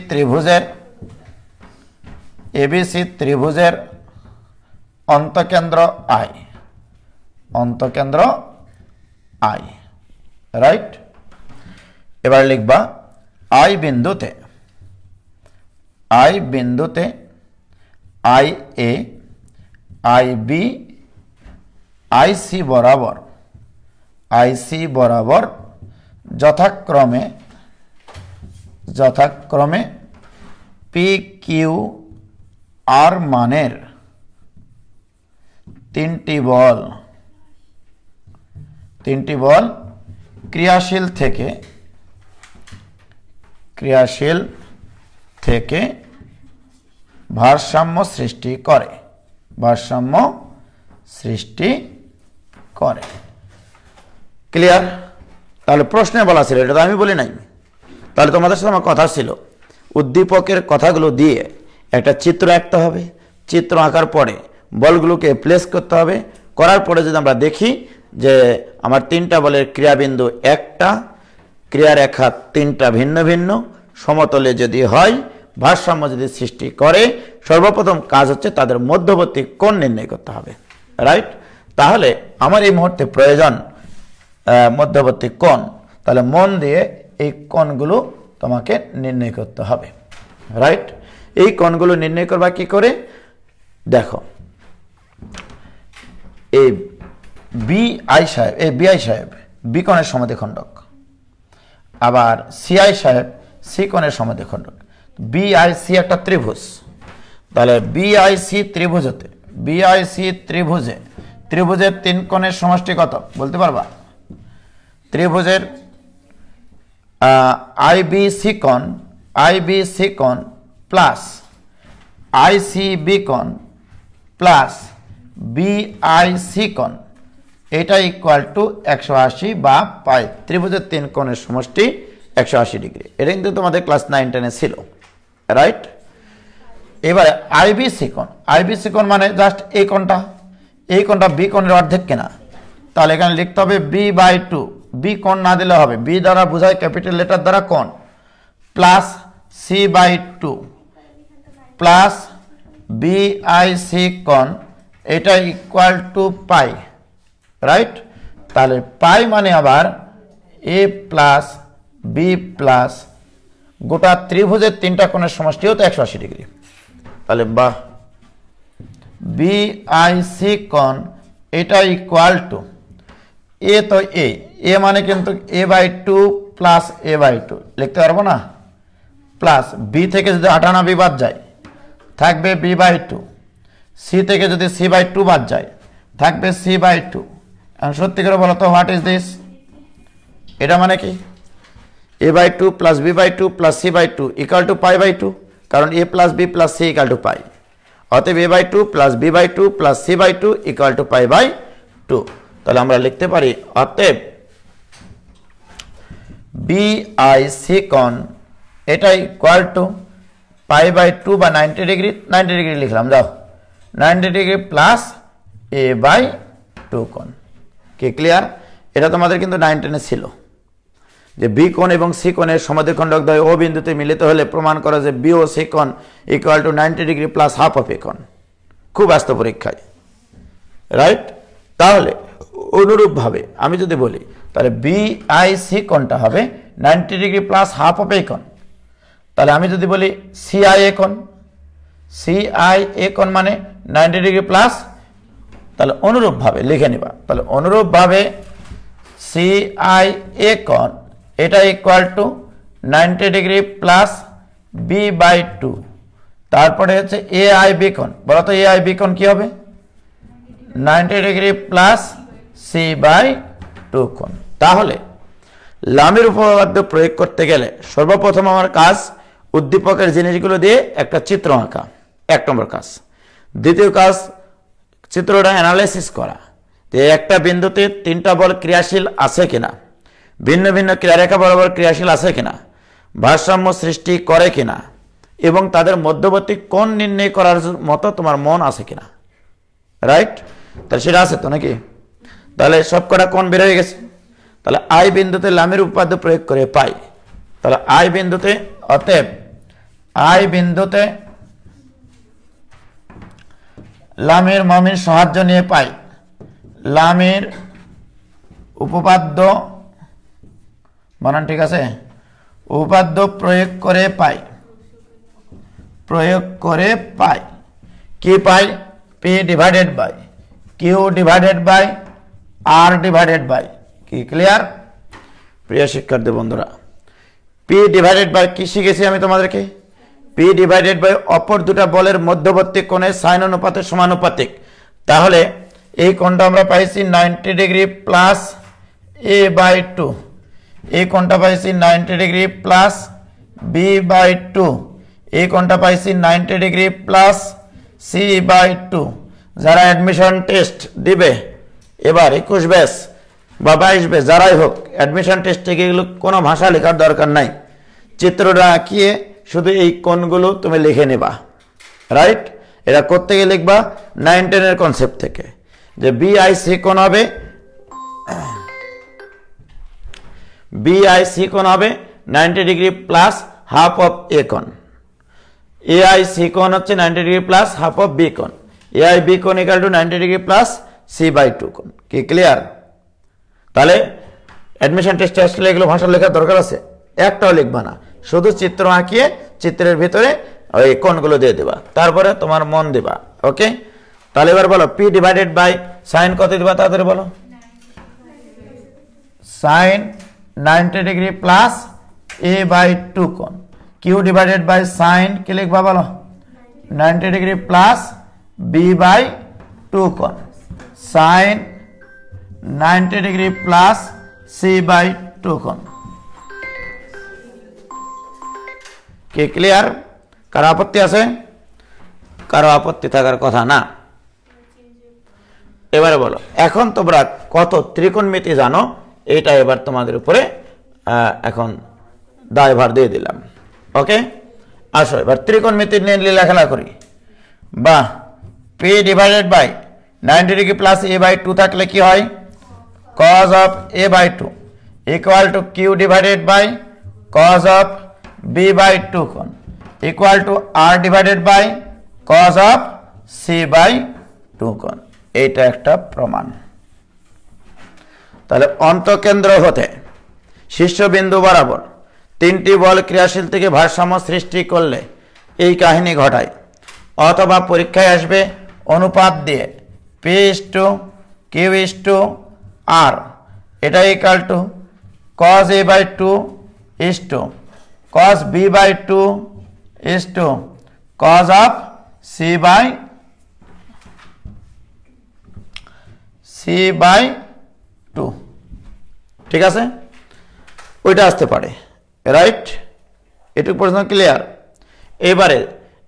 S1: ত্রিভুজের অন্তকেন্দ্র আই। রাইট? এবার লিখবা আই বিন্দুতে I A, I B, I C বরাবর যথাক্রমে পি কিউ আর মানের তিনটি বল ক্রিয়াশীল থেকে ভারসাম্য সৃষ্টি করে। ক্লিয়ার? তাহলে প্রশ্নে বলা ছিল, এটা তো আমি বলি নাই। তাহলে তোমাদের সাথে আমার কথা ছিল উদ্দীপকের কথাগুলো দিয়ে একটা চিত্র আঁকতে হবে। চিত্র আঁকার পরে বলগুলোকে প্লেস করতে হবে। করার পরে যদি আমরা দেখি যে আমার তিনটা বলের ক্রিয়াবিন্দু একটা, ক্রিয়ারেখা তিনটা ভিন্ন ভিন্ন, সমতলে যদি হয়, ভারসাম্য যদি সৃষ্টি করে, সর্বপ্রথম কাজ হচ্ছে তাদের মধ্যবর্তী কোণ নির্ণয় করতে হবে। রাইট? তাহলে আমার এই মুহূর্তে প্রয়োজন মধ্যবর্তী কোণ। তাহলে মন দিয়ে এই কোণগুলো তোমাকে নির্ণয় করতে হবে। রাইট? এই কোণগুলো নির্ণয় করবা কি করে? দেখো, এই বিআই সাহেব বি কোণের সমদ্বিখণ্ডক, আবার সিআই সাহেব সি কোণের সমদ্বিখণ্ডক। বিআইসি একটা ত্রিভুজ, তাহলে বিআইসি ত্রিভুজতে ত্রিভুজের 3 কোণের সমষ্টি কত বলতে পারবা? ত্রিভুজের আইবিসি কোণ প্লাস আইসিবি কোণ প্লাস বিআইসি কোণ, এটা ইকুয়াল টু 180 বা পাই। ত্রিভুজের 3 কোণের সমষ্টি 180 ডিগ্রি। এটা কিন্তু তোমাদের ক্লাস 9-10 ছিল, রাইট? এবারে আইবিসি কোণ মানে জাস্ট এই কোণটা বি কোণের অর্ধেক কিনা, তাহলে এখানে লিখতে হবে b/2। বি কোণ না দিলে হবে, বি দ্বারা বোঝায় ক্যাপিটাল লেটার দ্বারা কোণ, প্লাস c/2 প্লাস বিআইসি কোণ, এটা ইকুয়াল টু পাই, রাইট? তাহলে পাই মানে আবার এ প্লাস বি প্লাস গোটা ত্রিভুজের 3টা কোণের সমষ্টিও তো 180 ডিগ্রি। তাহলে বাহ, বিআইসি কোণ এটা ইকুয়াল টু এ, তো এ মানে কিন্তু a/2 প্লাস a/2 লিখতে পারবো না, প্লাস বি থেকে যদি 98 বাদ যায় থাকবে b/2, সি থেকে যদি c/2 বাদ যায় থাকবে c/2। সত্যি করে বলো তো, হোয়াট ইজ দিস? এটা মানে কি? a/2 plus b/2 plus c/2 equal to পাই/2, কারণ a plus b plus c equal to pi. অতএব a/2 plus b/2 plus c/2 equal to পাই/2। তাহলে আমরা লিখতে পারি অতএব বিআইসি কোণ এটা ইকুয়াল টু পাই/2 বা 90 ডিগ্রি, 90 ডিগ্রি লিখলাম, যাও 90 ডিগ্রি প্লাস a/2 কোণ। কি ক্লিয়ার? এটা তোমাদের কিন্তু 9-10 ছিল যে বি কোণ এবং সি কোণের সমদ্বিখণ্ডক দ্বয় ও বিন্দুতে মিলিত হলে প্রমাণ করা যে বি ও সি কোণ equal to 90 degree plus half of A কোণ। খুব ব্যস্ত পরীক্ষায়, রাইট? তাহলে অনুরূপভাবে আমি যদি বলি, তাহলে বিআইসি কোণটা হবে 90 degree plus half of A কোণ। তাহলে আমি যদি বলি সিআইএ কোণ মানে 90 ডিগ্রি প্লাস, তাহলে অনুরূপভাবে লিখে নিবা। তাহলে অনুরূপভাবে সিআইএ কোণ এটা equal to 90 degree plus b/2। তারপরে হচ্ছে এআইবি কোণ, বলো তো এআইবি কোণ কি হবে? 90 ডিগ্রি প্লাস c/2 কোণ। তাহলে লামের উপপাদ্য প্রয়োগ করতে গেলে সর্বপ্রথম আমার কাজ উদ্দীপকের জিনিসগুলো দিয়ে একটা চিত্র আঁকা, 1 নম্বর কাজ। দ্বিতীয় কাজ চিত্রটা অ্যানালাইসিস করা, যে একটা বিন্দুতে 3টা বল ক্রিয়াশীল আছে কিনা, ভিন্ন ভিন্ন ক্রিয়ারেখা বরাবর ক্রিয়াশীল আছে কিনা, ভারসাম্য সৃষ্টি করে কিনা, এবং তাদের মধ্যবর্তী কোণ নির্ণয় করার মতো তোমার মন আছে কিনা, রাইট? তাহলে সেটা আছে তো নাকি? তাহলে সবকটা কোণ বের হয়ে গেছে। তাহলে আই বিন্দুতে লামের উপপাদ্য প্রয়োগ করে পাই। তাহলে আই বিন্দুতে, অতএব আই বিন্দুতে লামের মমির সাহায্য নিয়ে পাই, লামের উপপাদ্য, বানান ঠিক আছে? উপপাদ্য প্রয়োগ করে পাই, কি পাই? P divided by Q divided by R divided by. কি ক্লিয়ার প্রিয় শিক্ষার্থী বন্ধুরা? পি ডিভাইডেড বাই কি শিখেছি আমি তোমাদেরকে? পি ডিভাইডেড বাই অপর দুটা বলের মধ্যবর্তী কোণের সাইন অনুপাতের সমানুপাতিক। তাহলে এই কোণটা আমরা পাইছি 90 ডিগ্রি প্লাস a/2, এই কোণটা পাইছি 90 ডিগ্রি প্লাস b/2, এই কোণটা পাইছি 90 ডিগ্রি প্লাস c/2। যারা অ্যাডমিশন টেস্ট দিবে এবার 21 ব্যাচ বা 22 ব্যাচ যারাই হোক, অ্যাডমিশন টেস্টে এগুলো কোনো ভাষা লেখার দরকার নাই, চিত্রটা আঁকিয়ে শুধু এই কোণগুলো তুমি লিখে নেবা, রাইট? এটা করতে গিয়ে লিখবা 9-10 এর কনসেপ্ট থেকে, যে বিআইসি কোণ হবে, বিআইসি কোণ হবে 90 degree plus half of A কোণ, এআইসি কোণ হচ্ছে 90 degree plus half of B কোণ, এআইবি কোণ equal to 90 degree plus c/2 কোণ। কি ক্লিয়ার? তাহলে অ্যাডমিশন টেস্টে আসলে এগুলো ভাষা লেখার দরকার আছে? একটাও লিখবা না, শুধু চিত্র আঁকিয়ে চিত্রের ভিতরে ওই কোণগুলো দিয়ে দেবা, তারপরে তোমার মন দেবা। ওকে, তাহলে এবার বলো পি ডিভাইডেড বাই সাইন কত দিবা, তাড়াতাড়ি বলো। সাইন 90 ডিগ্রি প্লাস a/2 কোণ, q ডিভাইডেড বাই sin কি লিখবা বলো 90 ডিগ্রি প্লাস b/2 কোণ, sin 90 ডিগ্রি প্লাস c/2 কোণ। কি ক্লিয়ার? কারো আপত্তি আছে? কারো আপত্তি থাকার কথা না। এবারে বলো, এখন তোমরা কত ত্রিকোণমিতি জানো, এটা এবার তোমাদের উপরে এখন দায়ভার দিয়ে দিলাম। ওকে, আসো এবার ত্রিকোণমিতি নিয়ে লেখালেখা করি। বা p divided by 90 degree plus a/2 থাকলে কি হয়, cos of a/2 equal to q divided by cos of b/2 কোণ equal to r divided by cos of c/2 কোণ। এইটা একটা প্রমাণ। তাহলে অন্তঃকেন্দ্র হতে শীর্ষবিন্দু বরাবর তিনটি বল ক্রিয়াশীল থেকে ভারসাম্য সৃষ্টি করলে এই কাহিনী ঘটায়। অথবা পরীক্ষায় আসবে অনুপাত দিয়ে p/q/r, এটা equal to cos a/2 cos b/2 cos of c/2। ঠিক আছে, ওইটা আসতে পারে, রাইট? এটুকু পর্যন্ত ক্লিয়ার? এবারে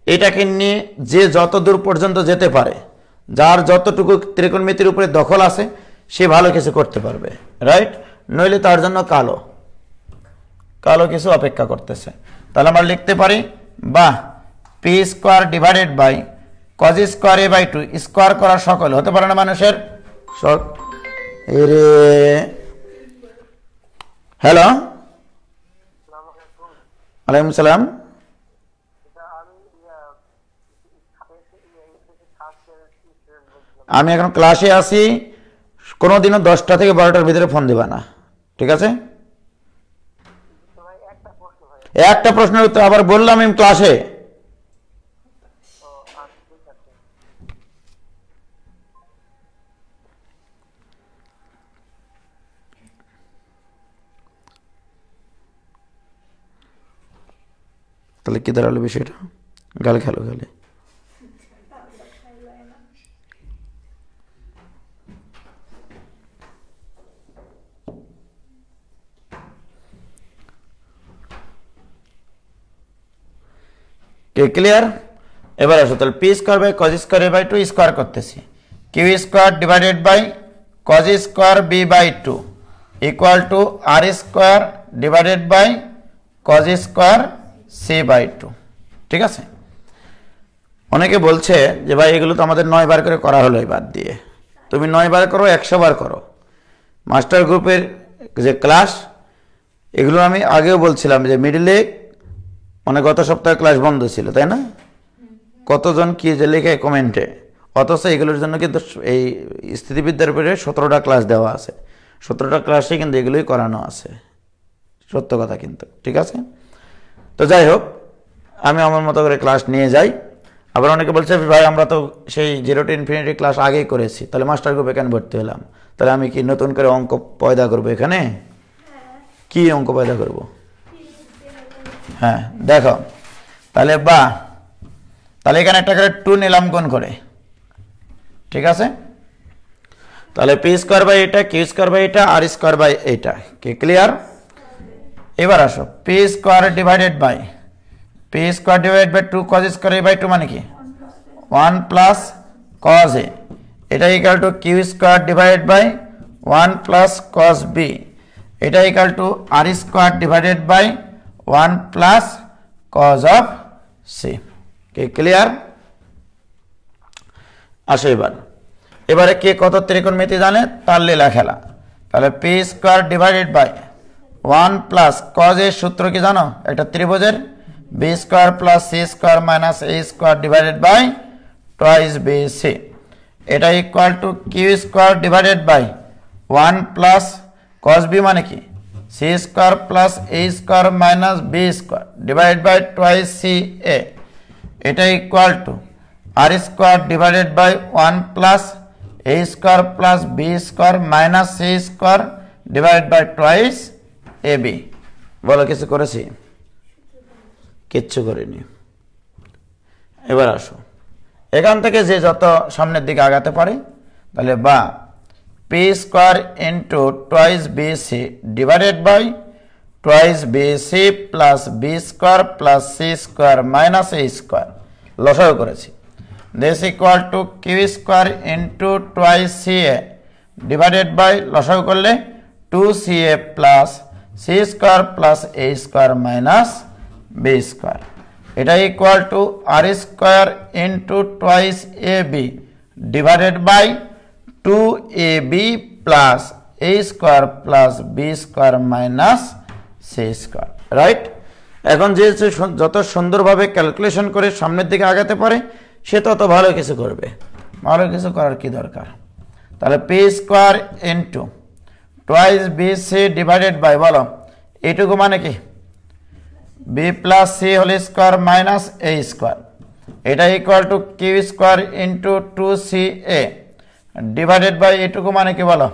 S1: এটাকে নিয়ে যে যত দূর পর্যন্ত যেতে পারে, যার যতটুকু ত্রিকোণমিতির উপরে দখল আছে, সে ভালো কিছু করতে পারবে, রাইট? নইলে তার জন্য কালো কিছু অপেক্ষা করতেছে। তাহলে আমরা লিখতে পারি বা P square divided by cos square a/2, square করা সকল হতে পারে না মানুষের। হ্যালো, ওয়ালাইকুম সালাম। আমি এখন ক্লাসে আছি, কোনোদিনও 10টা থেকে 12টার ভিতরে ফোন দিবা না, ঠিক আছে? একটা প্রশ্নের উত্তর আবার বললাম আমি ক্লাসে। তাহলে কি দাঁড়ালো বিষয়টা? গাল খেলো গালে। ক্লিয়ার? এবার আসো, তাহলে P square by cos square a/2 square করতেছি, Q square divided by cos square b/2 equal to R square divided by cos square c/2। ঠিক আছে? অনেকে বলছে যে ভাই এগুলো তো আমাদের 9 বার করে করা হলো, বাদ দিয়ে তুমি 9 বার করো, 100 বার করো। মাস্টার গ্রুপের যে ক্লাস, এগুলো আমি আগেও বলছিলাম যে মিডলে মানে গত সপ্তাহে ক্লাস বন্ধ ছিল, তাই না? কতজন কি যে লেখে কমেন্টে, অথচ এগুলোর জন্য কিন্তু এই স্থিতিবিদ্যার উপরে 17টা ক্লাস দেওয়া আছে। 17টা ক্লাসে কিন্তু এগুলোই করানো আছে, সত্য কথা কিন্তু। ঠিক আছে, তো যাই হোক, আমি আমার মতো করে ক্লাস নিয়ে যাই। আবার অনেকে বলছে ভাই আমরা তো সেই 0 to infinity ক্লাস আগেই করেছি, তাহলে মাস্টার গ্রুপে কেন ভর্তি হলাম? তাহলে আমি কি নতুন করে অঙ্ক পয়দা করবো এখানে? কি অঙ্ক পয়দা করব? হ্যাঁ দেখো, তাহলে তাহলে এখানে একটা করে 2 নিলাম কোণ করে। ঠিক আছে, তাহলে পি স্কোয়ার বাই এটা, কিউ স্কোয়ার বাই এটা, আর স্কোয়ার বাই এটা। কি ক্লিয়ার? এবার আসো, P square divided by 2 cos square a/2 মানে কি 1 প্লাস cos a, এটা equal to Q square divided by 1 plus cos b, এটা equal to R square divided by 1 plus cos of c। কি clear? আসো এবারে কে কত ত্রিকোণমিতি জানে তার লীলা খেলা। তাহলে P square divided by 1 plus cos এর সূত্র কি জানো? একটা ত্রিভুজের B square plus C square minus A square divided by twice B C, এটা equal to Q square divided by 1 plus cos B মানে কি C square plus A square minus B square divide by twice C A, এটা equal to R square divided by 1 plus A square plus B square minus C square divide by twice A B. বলো কিছু করেছি? কিচ্ছু করিনি। এবার আসো, এখান থেকে যে যত সামনের দিকে আগাতে পারে, তাহলে বা P square into twice BC divided by twice BC plus B square plus C square minus A square লসাগু করেছি। This equal to Q square into twice C A divided by লসাগু করলে 2ca plus C square plus A square minus B square, এটা equal to R square into twice A B divided by 2ab plus A square plus B square minus C square, right? এখন যে যত সুন্দরভাবে calculation করে সামনের দিকে আগাতে পারে সে তত ভালো কিছু করবে। ভালো কিছু করার কি দরকার? তাহলে P square into twice B C divided by, বলো এইটুকু মানে কি? B plus C whole square minus A square, এটা equal to Q square into 2ca divided by এইটুকু মানে কি বলো?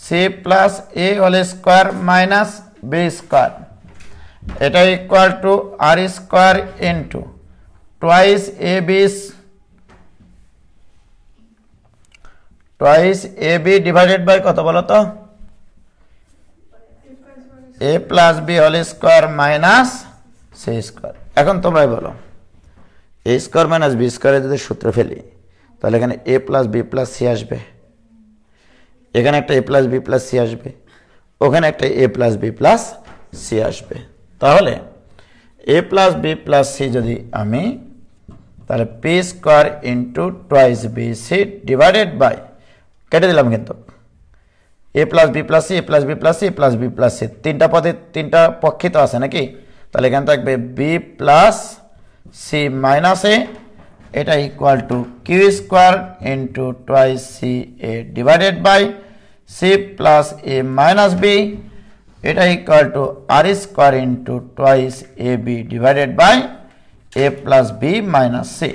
S1: C plus A whole square minus B square, এটা equal to R square into twice A B divided by কত বলো তো? A plus B whole square minus C square. এখন তোমরাই বলো, এ স্কোয়ার মাইনাস বি স্কোয়ারের যদি সূত্র ফেলি তাহলে এখানে A plus B plus C আসবে, এখানে একটা A plus B plus C আসবে, ওখানে একটা A plus B plus C আসবে। তাহলে A plus B plus C যদি আমি, তাহলে P square into twice B C divided by, কেটে দিলাম কিন্তু, A plus B plus C, A plus B plus C, A plus B plus C, তিনটা পদে তিনটা পক্ষে তো আছে নাকি? তাহলে এখানে থাকবে B plus C minus A, এটা equal to Q square into twice C A divided by C plus A minus B, এটা equal to R square into twice A B divided by A plus B minus C.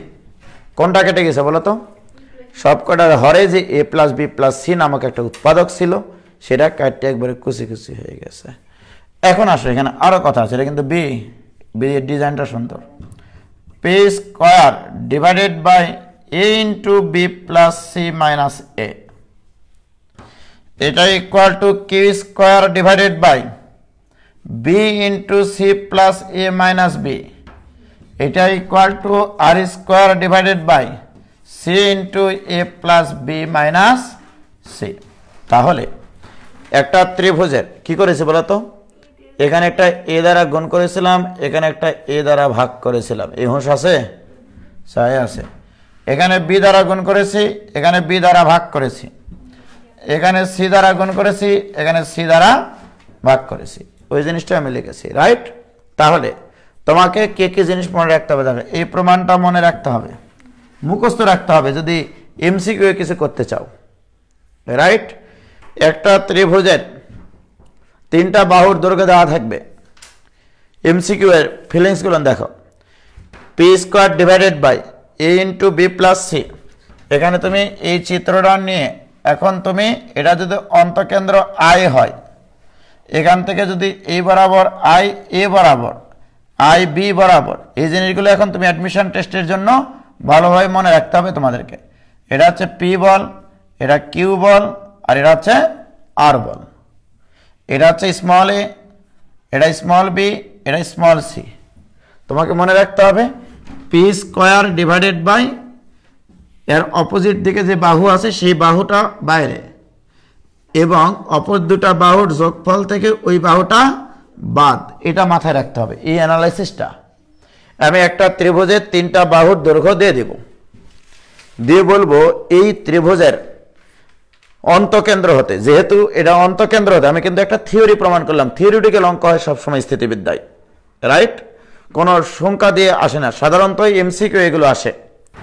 S1: কোনটা কেটে গেছে বলো তো? সবকটার হরে যে A plus B plus C নামক একটা উৎপাদক ছিল সেটা কাটতে একবারে কুচি কুচি হয়ে গেছে। এখন আসো, এখানে আরো কথা আছে, এটা কিন্তু বি এর ডিজাইনটা সুন্দর। P square divided by A into B plus C minus A, এটা equal to Q square divided by B into C plus A minus B, এটা equal to R square divided by C into A plus B minus C. তাহলে একটা ত্রিভুজের কি করেছি বলতো? এখানে একটা এ দ্বারা গুণ করেছিলাম, এখানে একটা এ দ্বারা ভাগ করেছিলাম, এই হুঁশ আছে? চাই আছে। এখানে বি দ্বারা গুণ করেছি, এখানে বি দ্বারা ভাগ করেছি, এখানে সি দ্বারা গুণ করেছি, এখানে সি দ্বারা ভাগ করেছি, ওই জিনিসটা আমি লিখেছি, রাইট? তাহলে তোমাকে কে কে জিনিস মনে রাখতে হবে? দেখো, এই প্রমাণটা মনে রাখতে হবে, মুখস্থ রাখতে হবে যদি এমসিকিউ কিছু করতে চাও, রাইট? একটা ত্রিভুজের তিনটা বাহুর দৈর্ঘ্য দেওয়া থাকবে, এমসিকিউ এর ফিলিংসগুলো দেখো। P square divided by A into B plus C, এখানে তুমি এই চিত্রটা নিয়ে এখন তুমি এটা যদি অন্তকেন্দ্র আই হয়, এখান থেকে যদি এই বরাবর আই এ বরাবর আই বি বরাবর, এই জিনিসগুলো এখন তুমি অ্যাডমিশন টেস্টের জন্য ভালোভাবে মনে রাখতে হবে তোমাদেরকে। এটা হচ্ছে পি বল, এটা কিউ বল, আর এটা হচ্ছে আর বল। এটা হচ্ছে স্মল এ, এটা স্মল বি, এটা স্মল সি। তোমাকে মনে রাখতে হবে পি স্কোয়ার ডিভাইডেড বাই এর অপোজিট দিকে যে বাহু আছে সেই বাহুটা বাইরে, এবং অপর দুটা বাহুর যোগফল থেকে ওই বাহুটা বাদ, এটা মাথায় রাখতে হবে। এই অ্যানালাইসিসটা আমি একটা ত্রিভুজের তিনটা বাহুর দৈর্ঘ্য দিয়ে দেব, দিয়ে বলবো এই ত্রিভুজের অন্তকেন্দ্র হতে, যেহেতু এটা অন্তকেন্দ্র হতে আমি কিন্তু একটা থিওরি প্রমাণ করলাম। থিওরিটিক্যাল অঙ্ক হয় সবসময় স্থিতিবিদ্যায়, রাইট? কোনো সংখ্যা দিয়ে আসে না, সাধারণত এমসিকিউ এগুলো আসে,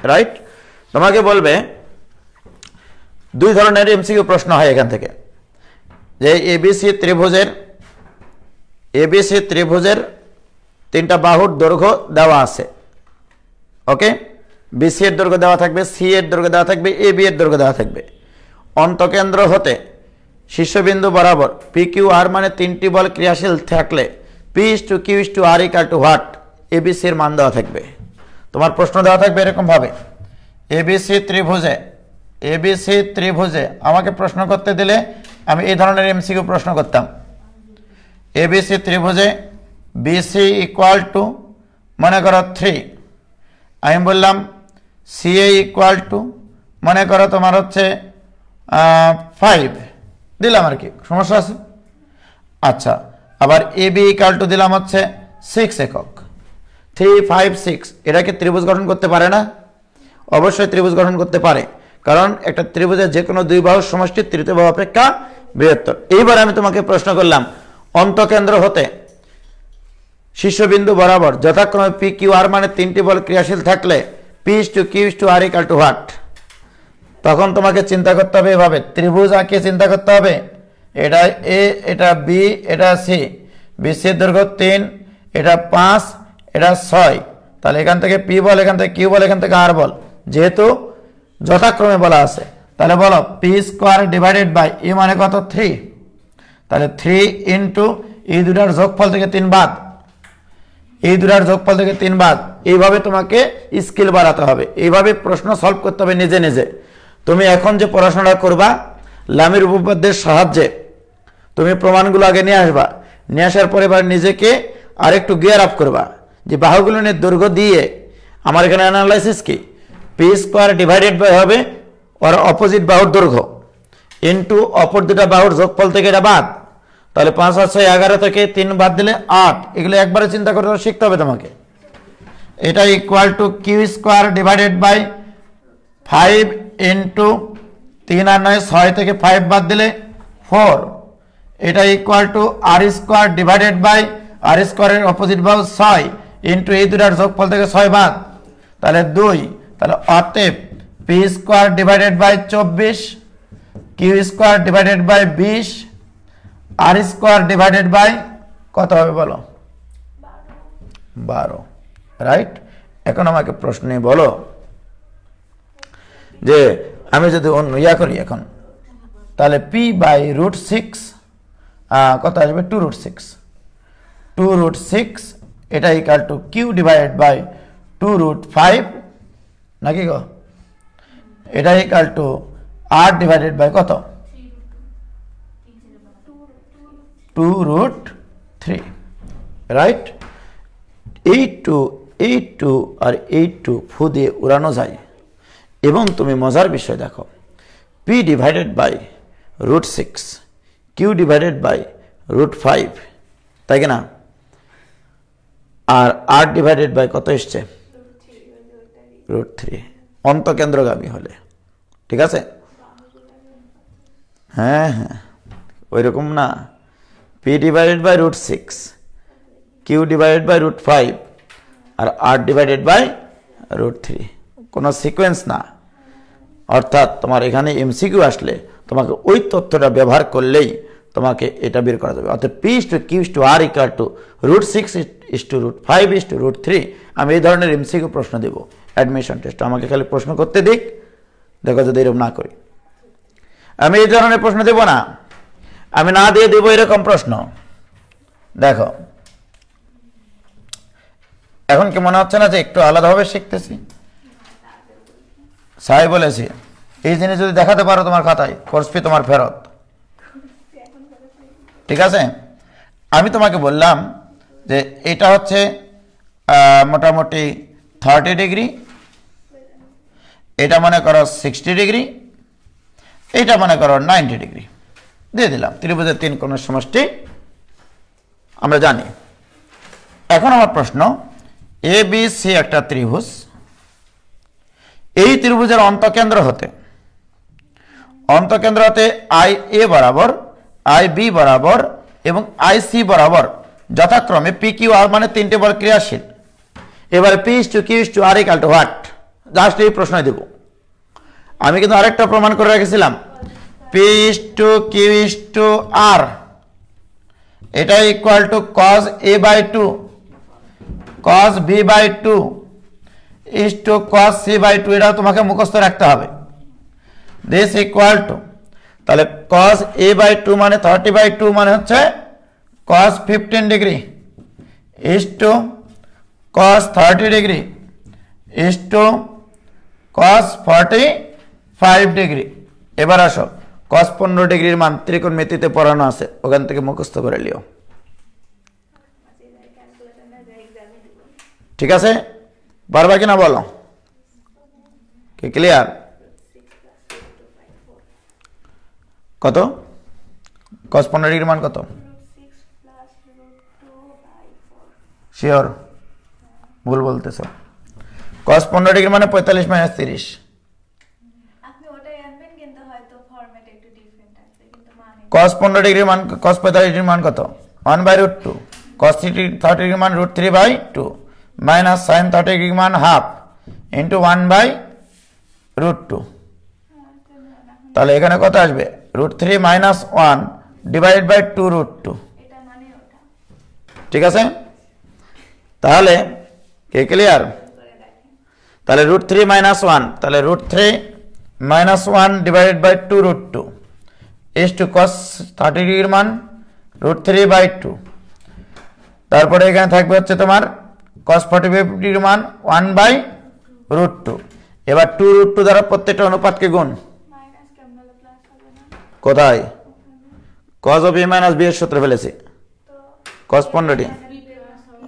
S1: রাইট? তোমাকে বলবে দুই ধরনের এমসিকিউ প্রশ্ন হয় এখান থেকে, যে এবিসি ত্রিভুজের তিনটা বাহুর দৈর্ঘ্য দেওয়া আছে, ওকে? বিসি এর দৈর্ঘ্য দেওয়া থাকবে, সি এর দৈর্ঘ্য দেওয়া থাকবে, এ বি এর দৈর্ঘ্য দেওয়া থাকবে। অন্তকেন্দ্র হতে শীর্ষবিন্দু বরাবর পি কিউ আর মানে তিনটি বল ক্রিয়াশীল থাকলে P is to Q is to R equal to what, ABC এর মান দেওয়া থাকবে। তোমার প্রশ্ন দেওয়া থাকবে এরকম ভাবে, এবিসি ত্রিভুজে আমাকে প্রশ্ন করতে দিলে আমি এই ধরনের এমসিকিউ প্রশ্ন করতাম। এবিসি ত্রিভুজে বিসি ইকুয়াল টু মনে করো 3, আমি বললাম সিএ ইকুয়াল টু মনে করো তোমার হচ্ছে 5 দিলাম আর কি, সমস্যা আছে? আচ্ছা, আবার এবি ইকুয়াল টু দিলাম হচ্ছে 6 একক, 3, 5, 6, এটা কি ত্রিভুজ গঠন করতে পারে না? অবশ্যই ত্রিভুজ গঠন করতে পারে, কারণ একটা ত্রিভুজের যে কোনো দুই বাহুর সমষ্টি তৃতীয় বাহু অপেক্ষা বৃহত্তর। এইবার আমি তোমাকে প্রশ্ন করলাম, অন্তঃকেন্দ্র হতে শীর্ষবিন্দু বরাবর যথাক্রমে পি কিউ আর মানে 3টি বল ক্রিয়াশীল থাকলে P is to Q is to R equal to what? তখন তোমাকে চিন্তা করতে হবে এভাবে, ত্রিভুজ আঁকে চিন্তা করতে হবে, এটা এ, এটা বি, এটা সি, বিসির দৈর্ঘ্য 3, এটা 5, এটা 6, তাহলে এখান থেকে পি বল, এখান থেকে কিউ বল, এখান থেকে আর বল, যেহেতু যথাক্রমে বলা আছে, তাহলে বলো পি স্কোয়ার ডিভাইডেড বাই ই মানে কত? 3, তাহলে 3 ইন্টু এই দুটার যোগফল থেকে 3 বাদ, এই দুটার যোগফল থেকে 3 বাদ। এইভাবে তোমাকে স্কিল বাড়াতে হবে, এইভাবে প্রশ্ন সলভ করতে হবে নিজে নিজে। তুমি এখন যে পড়াশোনা করবা লামির উপপাদ্যের সাহায্যে তুমি প্রমাণগুলো আগে নিয়ে আসবা, নিয়ে আসার পরে এবার নিজেকে আরেকটু গিয়ার আপ করবা যে বাহুগুলো নিয়ে দৈর্ঘ্য দিয়ে আমার এখানে অ্যানালাইসিস কি, পি স্কোয়ার ডিভাইডেড বাই হবে ওর অপোজিট বাহুর দৈর্ঘ্য ইন্টু অপর দুটা বাহুর যোগফল থেকে এটা বাদ, তাহলে 5 আর 6 11 থেকে 3 বাদ দিলে 8, এগুলো একবারে চিন্তা করে শিখতে হবে তোমাকে। এটা equal to Q square divided by 5 into 3 আর 9 6 থেকে 5 বাদ দিলে 4, এটা equal to R square divided by R স্কোয়ারের অপোজিট বাহু 6 ইন্টু এই দুটার যোগফল থেকে 6 বাদ, তাহলে 2, তাহলে অতএব P square divided by 24, Q square divided by 20, R square divided by কত হবে বলো? 12, রাইট? এখন আমাকে প্রশ্নে বলো যে আমি যদি অন্য করি এখন, তাহলে পি বাই √6 কত আসবে? 2√6 এটা equal to Q divided by 2√5 নাকি গো? এটা equal to R divided by কত? 2√3, রাইট? 8 আর 8 ফু দিয়ে উড়ানো যায়। এবং তুমি মজার বিষয় দেখো, P divided by √6, Q divided by √5, তাই কি না? আর আর ডিভাইডেড বাই কত এসছে? √3, অন্তঃকেন্দ্রগামী হলে, ঠিক আছে? হ্যাঁ হ্যাঁ, ওই রকম না, P divided by √6, Q divided by √5 আর আর ডিভাইডেড বাই √3, কোনো সিকোয়েন্স না। অর্থাৎ তোমার এখানে এমসিকিউ আসলে তোমাকে ওই তথ্যটা ব্যবহার করলেই তোমাকে এটা বের করা যাবে। অর্থাৎ P is to Q is to R equal to √6 is to √5 is to √3। আমি এই ধরনের এমসিকিউ প্রশ্ন দেব অ্যাডমিশন টেস্ট, আমাকে খালি প্রশ্ন করতে দিক, দেখো যদি এরকম না করি। আমি এই ধরনের প্রশ্ন দেব না, আমি না দিয়ে দেব এরকম প্রশ্ন। দেখো এখন কি মনে হচ্ছে না যে একটু আলাদাভাবে শিখতেছি? সাই বলেছি এই জিনিস যদি দেখাতে পারো তোমার খাতায়, কোর্স ফি তোমার ফেরত, ঠিক আছে? আমি তোমাকে বললাম যে এটা হচ্ছে মোটামুটি 30 ডিগ্রি, এটা মনে করো 60 ডিগ্রি, এটা মনে করো 90 ডিগ্রি দিয়ে দিলাম। ত্রিভুজের 3 কোণের সমষ্টি আমরা জানি। এখন আমার প্রশ্ন, এ বি সি একটা ত্রিভুজ, এই ত্রিভুজের অন্তঃকেন্দ্র হতে আই এ বরাবর, আই বি বরাবর এবং আই সি বরাবর যথাক্রমে পি কিউ আর মানে 3টে বল ক্রিয়াশীল। এবারে P is to Q is to R equal to what? Just এই প্রশ্নই দেব। আমি কিন্তু আরেকটা প্রমাণ করে রেখেছিলাম, P is to Q is to R এটা equal to cos a by 2 cos b by 2 is to cos c by 2, এটা তোমাকে মুখস্থ রাখতে হবে। দিস ইকুয়াল টু, তাহলে cos a বাই 2 মানে 30 বাই 2 মানে হচ্ছে cos 15 degree, is to cos 30 degree is to cos 45 degree. এবার আসো cos 15 ডিগ্রির মান ত্রিকোণমিতিতে পড়ানো আছে, ওখান থেকে মুখস্থ করে লিও। ঠিক আছে, পারবা কিনা বলো? কি ক্লিয়ার? কত cos 15 ডিগ্রির মান কত? শিওর? ভুল বলতেছ। cos 15 ডিগ্রি মানে 45 মাইনাস 30। cos 15 ডিগ্রি মান cos 45 ডিগ্রি মান কত? 1/√2। cos 30 ডিগ্রি মান √3/2 মাইনাস sin 30 ডিগ্রি মান হাফ ইন্টু 1/√2। তাহলে এখানে কত আসবে? √3 মাইনাস 1 ডিভাইডেড বাই 2√2। ঠিক আছে, তাহলে কে ক্লিয়ার? তাহলে √3 মাইনাস 1, তাহলে √3 minus 1 divided by 2√2 is to cos 30 ডিগ্রির মান √3/2। তারপরে এখানে থাকবে হচ্ছে তোমার cos 45 ডিগ্রির মান 1/√2। এবার 2√2 দ্বারা প্রত্যেকটা অনুপাতকে গুণ। কোথায়? cos of a minus b এর সূত্র ফেলেছি। cos 15 ডিগ্রি,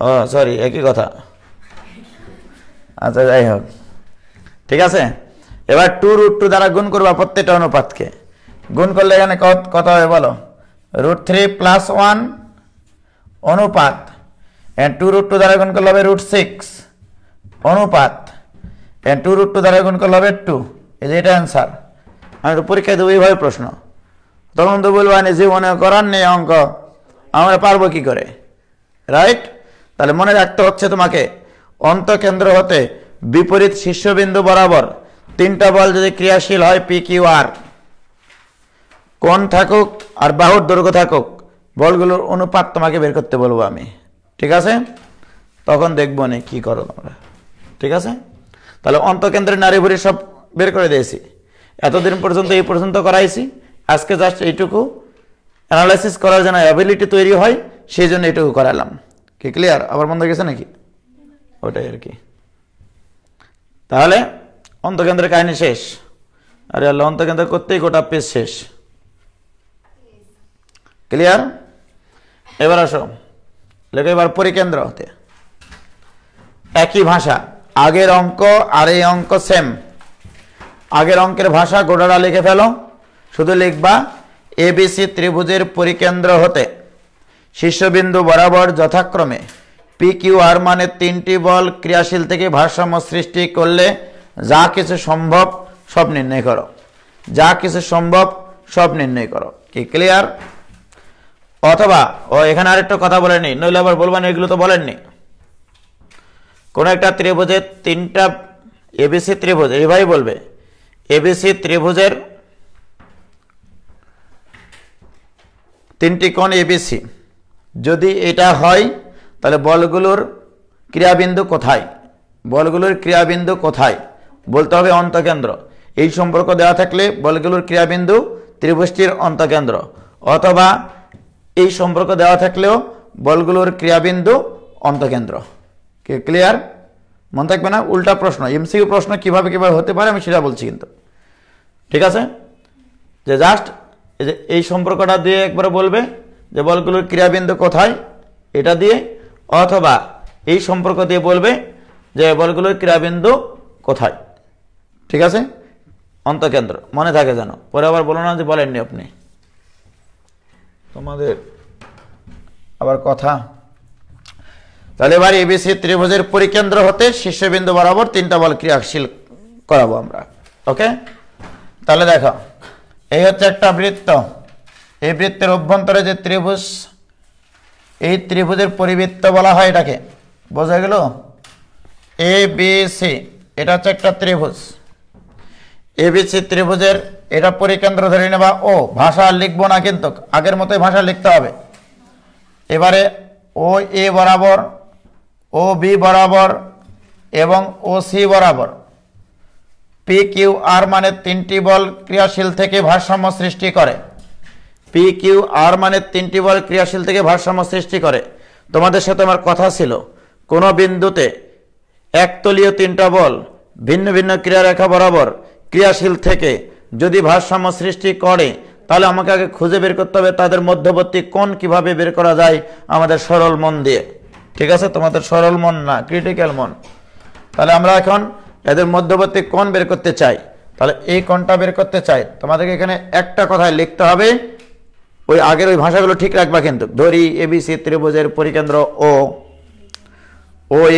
S1: ও সরি একই কথা। আচ্ছা যাই হোক, ঠিক আছে। এবার 2√2 দ্বারা গুণ করবা প্রত্যেকটা অনুপাতকে। গুণ করলে এখানে কত হবে বলো? √3 প্লাস 1 অনুপাত 2√2 দ্বারা গুণ করলে হবে √6 অনুপাত 2√2 দ্বারা গুণ করলে হবে 2। এই যে এটা অ্যান্সার। আমি তো পরীক্ষায় দেবো এইভাবে প্রশ্ন, তখন তো বলবো যে মনে করার নেই অঙ্ক, আমরা পারবো কি করে, রাইট? তাহলে মনে রাখতে হচ্ছে তোমাকে অন্তঃকেন্দ্র হতে বিপরীত শীর্ষবিন্দু বরাবর তিনটা বল যদি ক্রিয়াশীল হয় পি কিউ আর, কোণ থাকুক আর বাহুর দৈর্ঘ্য থাকুক, বলগুলোর অনুপাত তোমাকে বের করতে বলবো আমি। ঠিক আছে, তখন দেখবো নি কি করো তোমরা। ঠিক আছে, তাহলে অন্তঃকেন্দ্রের নারী ভুঁড়ি সব বের করে দিয়েছি, এতদিন পর্যন্ত এই পর্যন্ত করাইছি। আজকে জাস্ট এইটুকু অ্যানালাইসিস করার জন্য অ্যাবিলিটি তৈরি হয়, সেই জন্য এইটুকু করালাম। কি ক্লিয়ার? আবার মনে গেছে নাকি? ওটাই আর কি। তাহলে অন্তঃকেন্দ্রের কাহিনী শেষ। আরে আল্লাহ, অন্তঃকেন্দ্র করতেই গোটা পেজ শেষ। ক্লিয়ার? এবার আসো লেখো এবার পরিকেন্দ্র হতে। একই ভাষা, আগের অঙ্ক আর এই অঙ্ক সেম। আগের অঙ্কের ভাষা গোটাটা লিখে ফেলো, শুধু লিখবা এবিসি ত্রিভুজের পরিকেন্দ্র হতে শীর্ষবিন্দু বরাবর যথাক্রমে পি কিউ আর মানে তিনটি বল ক্রিয়াশীল থেকে ভারসাম্য সৃষ্টি করলে যা কিছু সম্ভব সব নির্ণয় করো। যা কিছু সম্ভব সব নির্ণয় করো। কি ক্লিয়ার? অথবা ও এখানে আরেকটা কথা বলেনি, নইলে আবার বলবেন এগুলো তো বলেননি। কোন একটা ত্রিভুজের তিনটা এবিসি ত্রিভুজ, এইভাবেই বলবে এবিসি ত্রিভুজের তিনটি কোণ এবিসি যদি এটা হয়, তাহলে বলগুলোর ক্রিয়াবিন্দু কোথায়? বলগুলোর ক্রিয়াবিন্দু কোথায় বলতে হবে অন্তঃকেন্দ্র। এই সম্পর্ক দেওয়া থাকলে বলগুলোর ক্রিয়াবিন্দু ত্রিভুজটির অন্তঃকেন্দ্র, অথবা এই সম্পর্ক দেওয়া থাকলেও বলগুলোর ক্রিয়াবিন্দু অন্তঃকেন্দ্র। কি ক্লিয়ার? মনে থাকবে না? উল্টা প্রশ্ন, এমসিকিউ প্রশ্ন কিভাবে কিভাবে হতে পারে আমি সেটা বলছি কিন্তু। ঠিক আছে, যে জাস্ট এই সম্পর্কটা দিয়ে একবারে বলবে যে বলগুলোর ক্রিয়াবিন্দু কোথায়, এটা দিয়ে, অথবা এই সম্পর্ক দিয়ে বলবে যে বলগুলোর ক্রিয়াবিন্দু কোথায়। ঠিক আছে, অন্তঃকেন্দ্র মনে থাকে যেন, পরে আবার বলো না যে বলেননি আপনি। তোমাদের আবার কথা। তাহলে এবার এবিসি ত্রিভুজের পরিকেন্দ্র হতে শীর্ষবিন্দু বরাবর তিনটা বল ক্রিয়াশীল করাবো আমরা। ওকে, তাহলে দেখো এই হচ্ছে একটা বৃত্ত। এই বৃত্তের অভ্যন্তরে যে ত্রিভুজ, এই ত্রিভুজের পরিবৃত্ত বলা হয় এটাকে। বোঝা গেল? এ বি সি, এটা হচ্ছে একটা ত্রিভুজ। এবিসি ত্রিভুজের এটা পরিকেন্দ্র ধরে নেবা ও। ভাষা লিখবো না কিন্তু, আগের মতোই ভাষা লিখতে হবে। এবারে ও এ বরাবর, ও বি বরাবর এবং ও সি বরাবর পি কিউ আর মানে তিনটি বল ক্রিয়াশীল থেকে ভারসাম্য সৃষ্টি করে। পি কিউ আর মানে তিনটি বল ক্রিয়াশীল থেকে ভারসাম্য সৃষ্টি করে। তোমাদের সাথে আমার কথা ছিল, কোনো বিন্দুতে একতলীয় তিনটা বল ভিন্ন ভিন্ন ক্রিয়ারেখা বরাবর ক্রিয়াশীল থেকে যদি ভারসাম্য সৃষ্টি করে, তাহলে আমাকে আগে খুঁজে বের করতে হবে তাদের মধ্যবর্তী কোণ কিভাবে বের করা যায় আমাদের সরল মন দিয়ে। ঠিক আছে, তোমাদের সরল মন না, ক্রিটিক্যাল মন। তাহলে আমরা এখন এদের মধ্যবর্তী কোণ বের করতে চাই। তাহলে এই কোণটা বের করতে চাই, তোমাদেরকে এখানে একটা কথায় লিখতে হবে, ওই আগের ওই ভাষাগুলো ঠিক রাখবা কিন্তু। ধরি এবিসি ত্রিভুজের পরিকেন্দ্র ও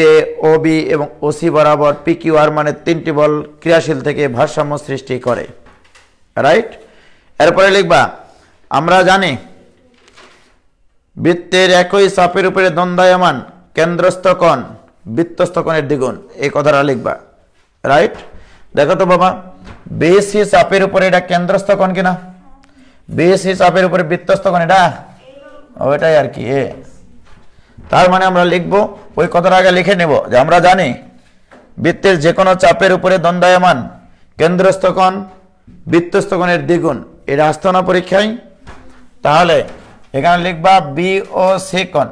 S1: এ, ও বি এবং ও সি বরাবর পি কিউ আর মানে তিনটি বল ক্রিয়াশীল থেকে ভারসাম্য সৃষ্টি করে, রাইট। এরপরে লিখবা, আমরা জানি বৃত্তের একই চাপের উপরে দণ্ডায়মান কেন্দ্রস্থ কোণ বৃত্তস্থ কোণের দ্বিগুণ, এই কথাটা লিখবা, রাইট। দেখো তো বাবা, বিসি চাপের উপরে এটা কেন্দ্রস্থ কোণ কিনা? বিসি চাপের উপরে বৃত্তস্থ কোণ এটা, ওইটাই আর কি এ। তার মানে আমরা লিখবো, ওই কথাটা আগে লিখে নেব যে আমরা জানি বৃত্তের যে কোনো চাপের উপরে দণ্ডায়মান কেন্দ্রস্থ কোণ বৃত্তস্থ কোণের দ্বিগুণ। এটা আসতো না পরীক্ষায়? তাহলে এখানে লিখবা বি ও সি কোণ,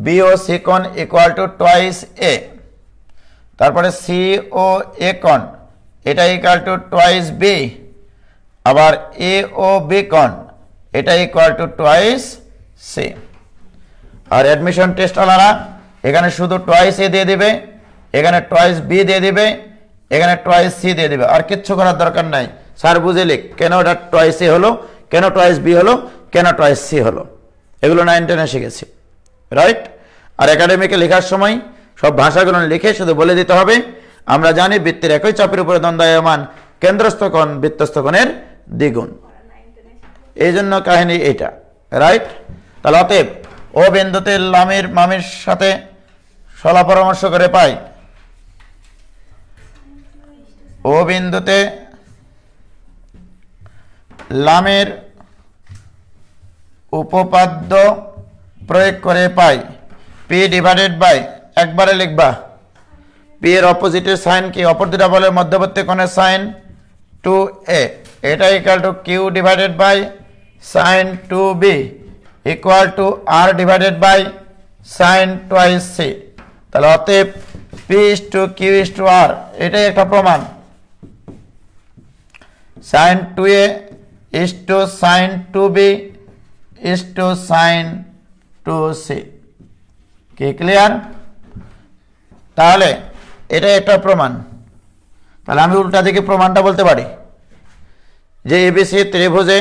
S1: বি ও সি কোণ ইকুয়াল টু টুয়াইস এ। তারপরে সি ও এ কোণ এটা ইকুয়াল টু টুয়াইস বি। আবার এ ও বি কোণ এটা ইকুয়াল টু টুয়াইস সি। আর অ্যাডমিশন টেস্ট আলাদা, এখানে শুধু টুয়াইস এ দিয়ে দিবে, এখানে টুয়াইস বি দিয়ে দিবে, এখানে টুয়াইস সি দিয়ে দিবে, আর কিচ্ছু করার দরকার নাই। স্যার বুঝে লিখ, কেন এটা টুয়াইস এ হলো, কেন টুয়াইস বি হলো, কেন টুয়াইস সি হলো, এগুলো 9-10-এ শিখেছি, রাইট। আর একাডেমিকে লেখার সময় সব ভাষাগুলো লিখে শুধু বলে দিতে হবে আমরা জানি বৃত্তের একই চাপের উপরে দণ্ডায়মান কেন্দ্রস্থ কোণ বৃত্তস্থ কোণের দ্বিগুণ, এই জন্য কাহিনী এটা, রাইট। তাহলে অতএব ও বিন্দুতে লামের মামের সাথে সলা পরামর্শ করে পাই, ও বিন্দুতে লামের উপপাদ্য প্রয়োগ করে পাই পি ডিভাইডেড বাই, একবারে লিখবা পি এর অপোজিটের সাইন কি, অপর দুটা বলের মধ্যবর্তী কোণের সাইন 2a, এটা equal to Q divided by sine 2b equal to R divided by sine twice C. তাহলে অতএব P is to Q is to R, এটাই একটা প্রমাণ। Sine 2a is to sine 2b is to sine 2c, কি clear? তাহলে এটা একটা প্রমাণ। তাহলে আমি উল্টা দিকে প্রমাণটা বলতে পারি যে এবিসি ত্রিভুজে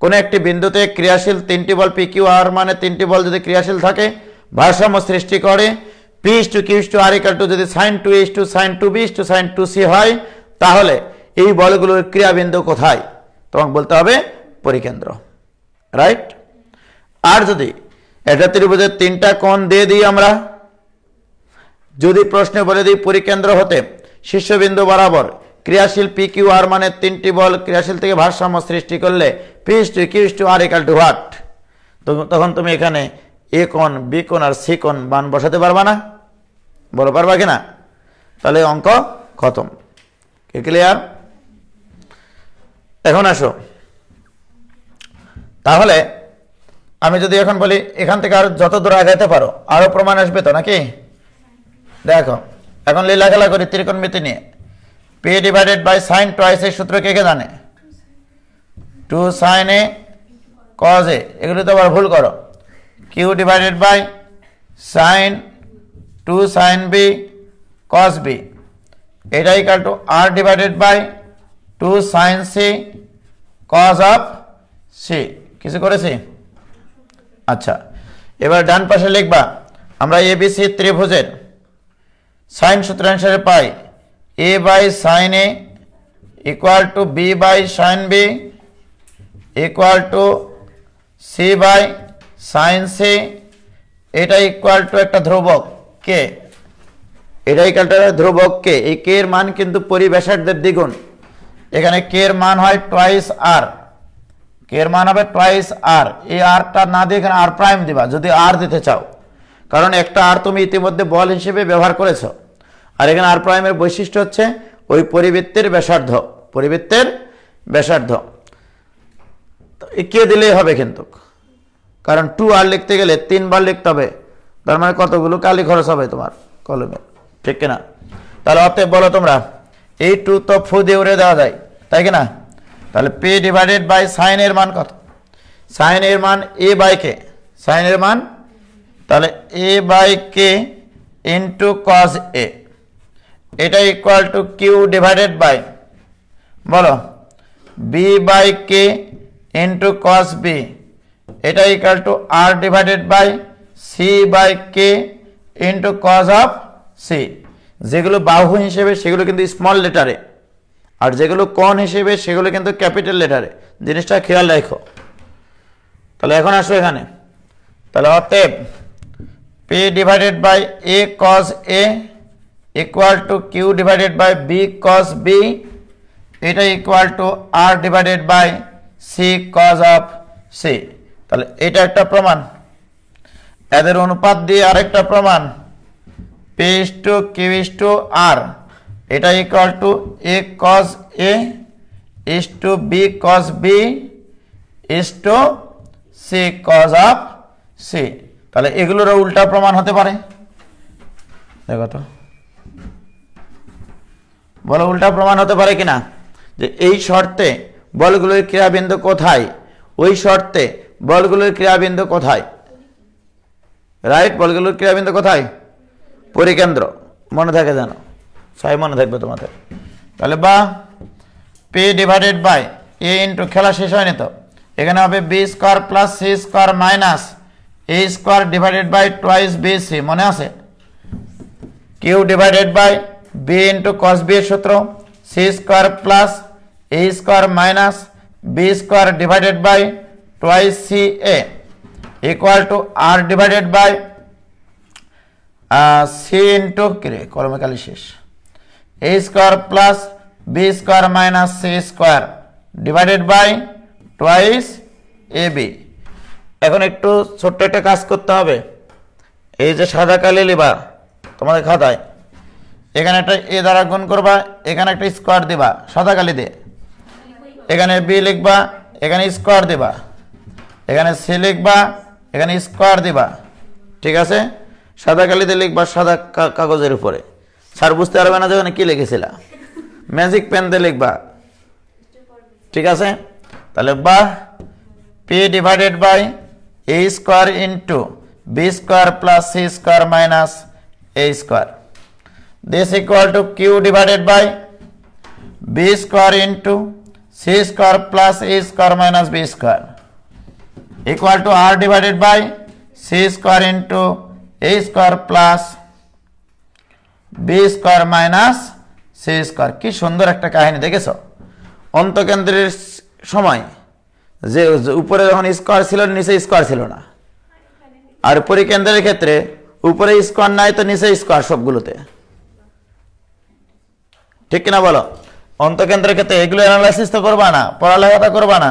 S1: কোনো একটি বিন্দুতে ক্রিয়াশীল তিনটি বল পি কিউ আর মানে তিনটি বল যদি ক্রিয়াশীল থাকে ভারসাম্য সৃষ্টি করে, P is to Q is to R equal to যদি sine 2a is to sine 2b is to sine 2c হয়, তাহলে এই বলগুলোর ক্রিয়াবিন্দু কোথায়? তোমাকে বলতে হবে পরিকেন্দ্র, রাইট। আর যদি এটা ত্রিভুজের তিনটা কোণ দিয়ে দিই আমরা, যদি প্রশ্নে বলে দিই পরিকেন্দ্র হতে শীর্ষবিন্দু বরাবর ক্রিয়াশীল পি কিউ আর মানে তিনটি বল ক্রিয়াশীল থেকে ভারসাম্য সৃষ্টি করলে P is to Q is to R equal to what? তখন তুমি এখানে এ কোণ বি কোণ আর সি কোণ মান বসাতে পারবা না? বলো পারবা কিনা? তাহলে অঙ্ক খতম, কি ক্লিয়ার? এখন আসো, তাহলে আমি যদি এখন বলি এখান থেকে আর যত দূর আগাইতে পারো আরো প্রমাণ আসবে তো নাকি? দেখো এখন লীলা খেলা করি ত্রিকোণমিতি নিয়ে। P divided by sine twice এর সূত্র কে কে জানে? 2 সাইন এ কজ এ, এগুলো তো আবার ভুল করো। Q divided by sine 2 sine B cos B, এটা equal to R divided by 2 sine C cos of C. কিছু করেছি? আচ্ছা, এবার ডান পাশে লিখবা আমরা এবিসি ত্রিভুজের সাইন সূত্রানুসারে পাই A by sine A equal to B by sine B equal to C by sine C, এটা ইকুয়াল টু একটা ধ্রুবক কে, এটা ইকুয়াল টু ধ্রুবক কে। এই কে এর মান কিন্তু পরিব্যাসার্ধের দ্বিগুণ, এখানে কে এর মান হয় টুয়াইস আর, কে এর মান হবে টুয়াইস আর। এই আরটা না দিয়ে এখানে আর প্রাইম দিবা যদি আর দিতে চাও, কারণ একটা আর তুমি ইতিমধ্যে বল হিসেবে ব্যবহার করেছ। আর এখানে আর প্রাইমের বৈশিষ্ট্য হচ্ছে ওই পরিবৃত্তের ব্যাসার্ধ, পরিবৃত্তের ব্যাসার্ধ কে দিলেই হবে কিন্তু, কারণ 2r লিখতে গেলে 3 বার লিখতে হবে, তার মানে কতগুলো কালি খরচ হবে তোমার কলমে, ঠিক কিনা? তাহলে অতএব বলো তোমরা, এই 2 তো ফু দিয়ে উড়ে দেওয়া যায়, তাই কিনা? তাহলে p ডিভাইডেড বাই সাইন এর মান কত? সাইন এর মান a বাই k, সাইন এর মান তাহলে a by k into cos a, এটা equal to q divided by বলো b by k into cos b, এটা equal to r divided by c by k into cos of c। যেগুলো বাহু হিসেবে সেগুলো কিন্তু স্মল লেটারে, আর যেগুলো কোণ হিসেবে সেগুলো কিন্তু ক্যাপিটাল লেটারে, জিনিসটা খেয়াল রাখো। তাহলে এখন আসো এখানে, তাহলে অতএব p divided by a cos a equal to q divided by b cos b, এটা equal to r divided by c cos of c। তাহলে এটা একটা প্রমাণ। এদের অনুপাত দিয়ে আরেকটা প্রমাণ, p is to q is to r, এটা equal two a cos a is to b cos b is to c cos of c। তাহলে এগুলোর উল্টা প্রমাণ হতে পারে, দেখো তো বলো উল্টা প্রমাণ হতে পারে কিনা? যে এই শর্তে বলগুলোর ক্রিয়াবিন্দু কোথায়, ওই শর্তে বলগুলোর ক্রিয়াবিন্দু কোথায়, রাইট? বলগুলোর ক্রিয়াবিন্দু কোথায়? পরিকেন্দ্র, মনে থাকে জানো, সবাই মনে থাকবে তোমাদের। তাহলে বা p divided by a into, খেলা শেষ হয়নি তো, এখানে হবে b square plus c square minus a square divided by twice bc, মনে আছে? q divided by b into cos b এর সূত্র, c square plus a square minus b square divided by twice ca equal to r divided by c into কিরে কলমে কালি শেষ, a square plus b square minus c square divided by twice ab। এখন একটু ছোট্ট একটা কাজ করতে হবে, এই যে সাদা কালি লিবা তোমাদের খাতায়, এখানে একটা a দ্বারা গুণ করবা, এখানে একটা স্কোয়ার দিবা সাদা কালি দিয়ে, এখানে b লিখবা, এখানে স্কোয়ার দিবা, এখানে c লিখবা, এখানে স্কোয়ার দিবা, ঠিক আছে? সাদা কালিতে লিখবা সাদা কাগজের উপরে, স্যার বুঝতে পারবে না যে ওখানে কি লিখেছিল, ম্যাজিক পেন দিয়ে লিখবা, ঠিক আছে? তাহলে বা p divided by a square into b square plus c square minus a square, this equal to q divided by b square into c square plus a square minus b square equal to r divided by c square into a square plus b square minus c square. কি সুন্দর একটা কাহিনী দেখেছো? অন্তকেন্দ্রের সময় যে উপরে যখন square ছিল নিচে স্কোয়ার ছিল না, আর পরিকেন্দ্রের ক্ষেত্রে উপরে স্কোয়ার নাই তো নিচে স্কোয়ার সবগুলোতে, ঠিক কিনা বলো? অন্তকেন্দ্রের ক্ষেত্রে এগুলো অ্যানালাইসিস তো করবা না, পড়ালেখা করবা না,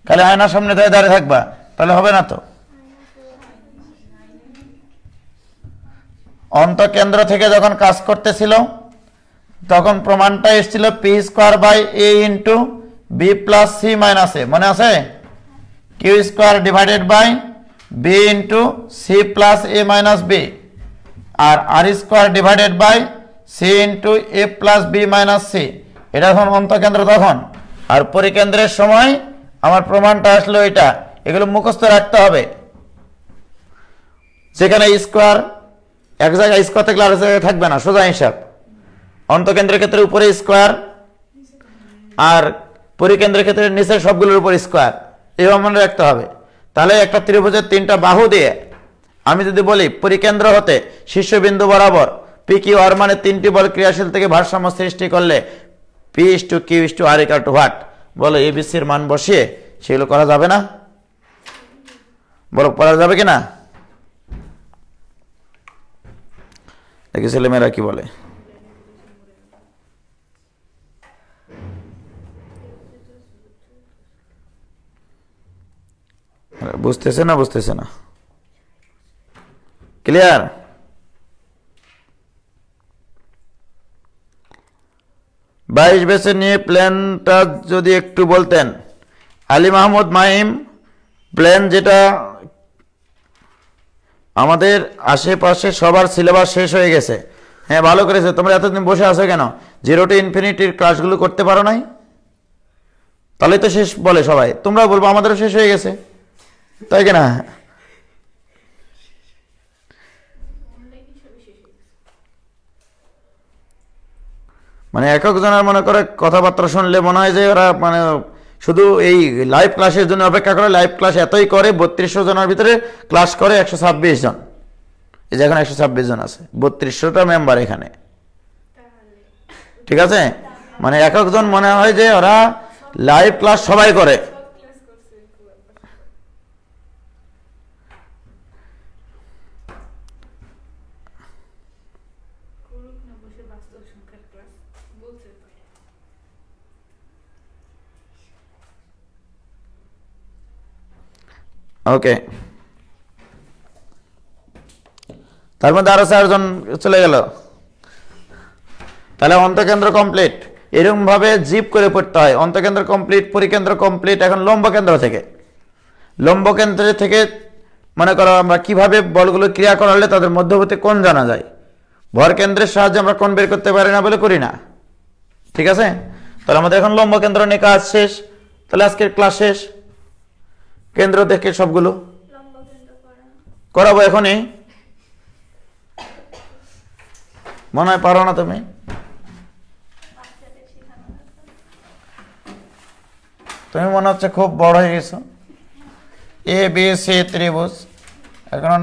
S1: খালি আয়নার সামনে দাঁড়িয়ে থাকবা, তাহলে হবে না তো। অন্তকেন্দ্র থেকে যখন কাজ করতেছিল তখন প্রমাণটা এসেছিল p square by a into b plus c minus a, মনে আছে? q square divided by b into c plus a minus b, আর r square divided by c into a plus b minus c, এটা যখন অন্তকেন্দ্র তখন। আর পরিকেন্দ্রের সময় আমার প্রমাণটা আসলো এটা, এগুলো মুখস্থ রাখতে হবে। যেখানে স্কোয়ার এক জায়গায় স্কোয়ার থাকলে আর জায়গায় থাকবে না, সোজা হিসাব। অন্তকেন্দ্রের ক্ষেত্রে উপরে স্কোয়ার, আর পরিকেন্দ্রের ক্ষেত্রে নিচের সবগুলোর উপর স্কোয়ার, এভাবে মনে রাখতে হবে। তাহলে একটা ত্রিভুজের তিনটা বাহু দিয়ে আমি যদি বলি পরিকেন্দ্র হতে শীর্ষবিন্দু বরাবর পি কিউ আর মানে তিনটি বল ক্রিয়াশীল থেকে ভারসাম্য সৃষ্টি করলে P is to Q is to R equal to what, বলো এবিসির মান বসিয়ে সেগুলো করা যাবে না? বলো করা যাবে কিনা? দেখি ছেলেমেয়েরা কি বলে। বুঝতেছে না? বুঝতেছে না? ক্লিয়ার? 22 বেছে নিয়ে প্ল্যানটা যদি একটু বলতেন। আলী মাহমুদ মাহিম, প্ল্যান যেটা আমাদের আশেপাশে সবার সিলেবাস শেষ হয়ে গেছে। হ্যাঁ, ভালো করেছে। তোমরা এতদিন বসে আছো কেন? 0 to ইনফিনিটির ক্লাসগুলো করতে পারো নাই? তাহলে তো শেষ বলে সবাই, তোমরা বলবো আমাদেরও শেষ হয়ে গেছে, তাই কিনা? মানে এক একজনের মনে করে কথাবার্তা শুনলে মনে হয় যে ওরা মানে শুধু এই লাইভ ক্লাসের জন্য অপেক্ষা করে। লাইভ ক্লাস এতই করে, 3200 জনের ভিতরে ক্লাস করে 126 জন। এই যে এখন 126 জন আছে, 3200টা মেম্বার এখানে, ঠিক আছে? মানে এক একজন মনে হয় যে ওরা লাইভ ক্লাস সবাই করে। ওকে, তার মধ্যে আরো 4 জন চলে গেল। তাহলে অন্তকেন্দ্র কমপ্লিট। এরকম ভাবে জিপ করে পড়তে হয়। অন্তকেন্দ্র কমপ্লিট, পরিকেন্দ্র কমপ্লিট। এখন লম্ব কেন্দ্র থেকে, লম্ব কেন্দ্র থেকে মনে করো আমরা কিভাবে বলগুলো ক্রিয়া করালে তাদের মধ্যবর্তী কোণ জানা যায়। ভর কেন্দ্রের সাহায্যে আমরা কোণ বের করতে পারি না বলে করি না, ঠিক আছে? তাহলে আমাদের এখন লম্ব কেন্দ্র নিয়ে কাজ শেষ। তাহলে আজকের ক্লাস শেষ। কেন্দ্র দেখে সবগুলো করাবো এখনই। মনে হয় পারো না তুমি? তুমি মনে হচ্ছে খুব বড় হয়ে গেছো। এ বি সি ত্রিভুজ, এখনো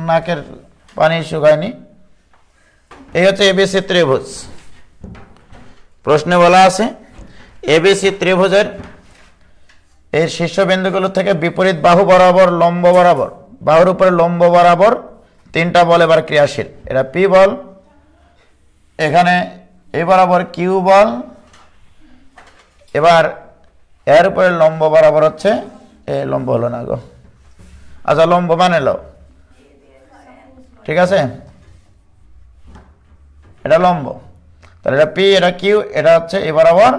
S1: নাকের পানি শুকায়নি। এই হচ্ছে এবিসি ত্রিভুজ। প্রশ্নে বলা আছে এবিসি ত্রিভুজের এর শীর্ষবিন্দুগুলো থেকে বিপরীত বাহু বরাবর লম্ব বরাবর, বাহুর উপরে লম্ব বরাবর 3টা বল এবার ক্রিয়াশীল। এটা পি বল, এখানে এই বরাবর কিউ বল, এবার এর উপরে লম্ব বরাবর হচ্ছে এই লম্ব হলো না গো, আচ্ছা লম্ব মানে লো, ঠিক আছে? এটা লম্ব, তাহলে এটা পি, এটা কিউ, এটা হচ্ছে এই বরাবর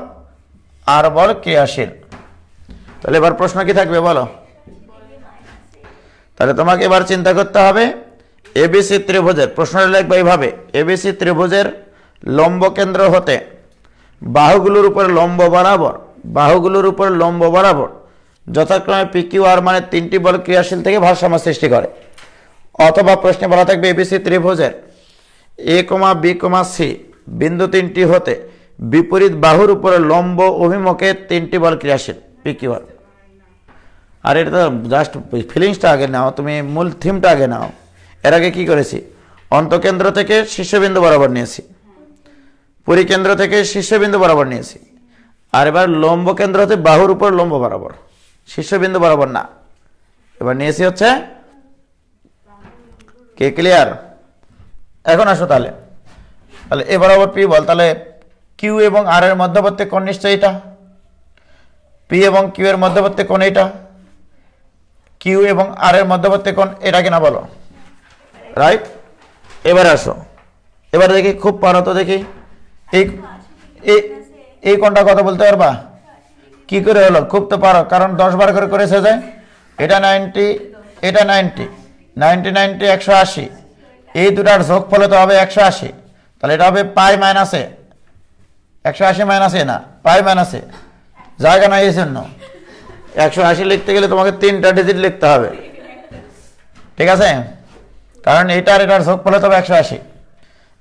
S1: আর বল ক্রিয়াশীল। তাহলে এবার প্রশ্ন কি থাকবে বলো? তাহলে তোমাকে এবার চিন্তা করতে হবে এবিসি ত্রিভুজের, প্রশ্নটা লিখবে এইভাবে, এবিসি ত্রিভুজের লম্ব কেন্দ্র হতে বাহুগুলোর উপর লম্ব বরাবর, বাহুগুলোর উপর লম্ব বরাবর যথাক্রমে পি কিউ আর মানে 3টি বল ক্রিয়াশীল থেকে ভারসাম্য সৃষ্টি করে। অথবা প্রশ্নে বলা থাকবে এবিসি ত্রিভুজের এ কমা বি কমা সি বিন্দু 3টি হতে বিপরীত বাহুর উপরে লম্ব অভিমুখে 3টি বল ক্রিয়াশীল পি কিউ আর। আর এটা তো জাস্ট ফিলিংসটা আগে নাও, তুমি মূল থিমটা আগে নাও। এর আগে কি করেছি? অন্তকেন্দ্র থেকে শীর্ষবিন্দু বরাবর নিয়েছি, পরিকেন্দ্র থেকে শীর্ষবিন্দু বরাবর নিয়েছি। আর এবার লম্ব কেন্দ্র হতে বাহুর উপর লম্ব বরাবর, শীর্ষবিন্দু বরাবর না। এবার নিয়েছি হচ্ছে কে, ক্লিয়ার? এখন আসো তাহলে, তাহলে এ বরাবর পি বল, তাহলে কিউ এবং আর এর মধ্যবর্তী কোণ নিশ্চয়ই এটা, পি এবং কিউ এর মধ্যবর্তী কোণ এটা, কিউ এবং আর এর মধ্যবর্তী কোণ এটা কিনা বলো, রাইট? এবার আসো, এবার দেখি খুব পারো তো দেখি এই কোণটা কত বলতে পারবা? কি করে হলো? খুব তো পারো, কারণ 10 বার করে করেছে যায়। এটা 90, এটা 90, 90 90 180, এই দুটার যোগফল তো হবে 180। তাহলে এটা হবে পাই মাইনাসে 180 মাইনাসে না পাই মাইনাসে, জায়গা নাই এই জন্য 180 লিখতে গেলে তোমাকে 3টা ডিজিট লিখতে হবে, ঠিক আছে? কারণ এটার এটার যোগফল তো হবে 180।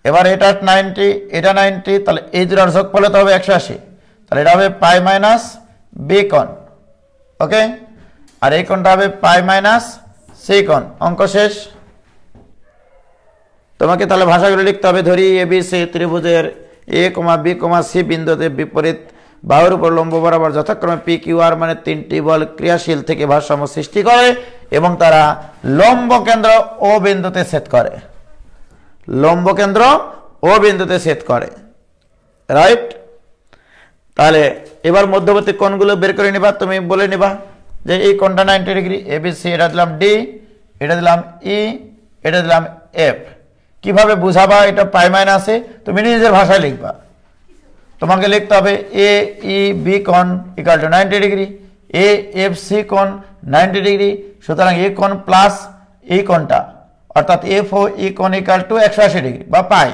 S1: এবার এটা 90, এটা 90, তাহলে এই দুটার যোগফল তো হবে 180। তাহলে এটা হবে পাই মাইনাস বি কোণ, ওকে? আর এই কোণটা হবে পাই মাইনাস সি কোণ। অঙ্ক শেষ। তোমাকে তাহলে ভাষাগুলো লিখতে হবে। ধরি এবিসি ত্রিভুজের এ কমা বি কমা সি বিন্দুতে বিপরীত বাহুর উপর লম্ব বরাবর যথাক্রমে পি কিউ আর মানে 3টি বল ক্রিয়াশীল থেকে ভারসাম্য সৃষ্টি করে এবং তারা লম্ব কেন্দ্র ও বিন্দুতে ছেদ করে, লম্ব কেন্দ্র ও বিন্দুতে ছেদ করে, রাইট? তাহলে এবার মধ্যবর্তী কোণগুলো বের করে নিবা। তুমি বলে নিবা যে এই কোণটা 90 ডিগ্রি, এবিসি, এটা দিলাম ডি, এটা দিলাম ই, এটা দিলাম এফ। কিভাবে বুঝাবা? এটা পাই মাইনাসে তুমি নিজের ভাষায় লিখবা। তোমাকে লিখতে হবে এ ই বি কোণ equal to 90 degree, A F C কোণ 90 ডিগ্রি। সুতরাং এই কোণ প্লাস এই কোণটা অর্থাৎ এফ ও ই কোণ ইকাল টু 180 ডিগ্রি বা পাই,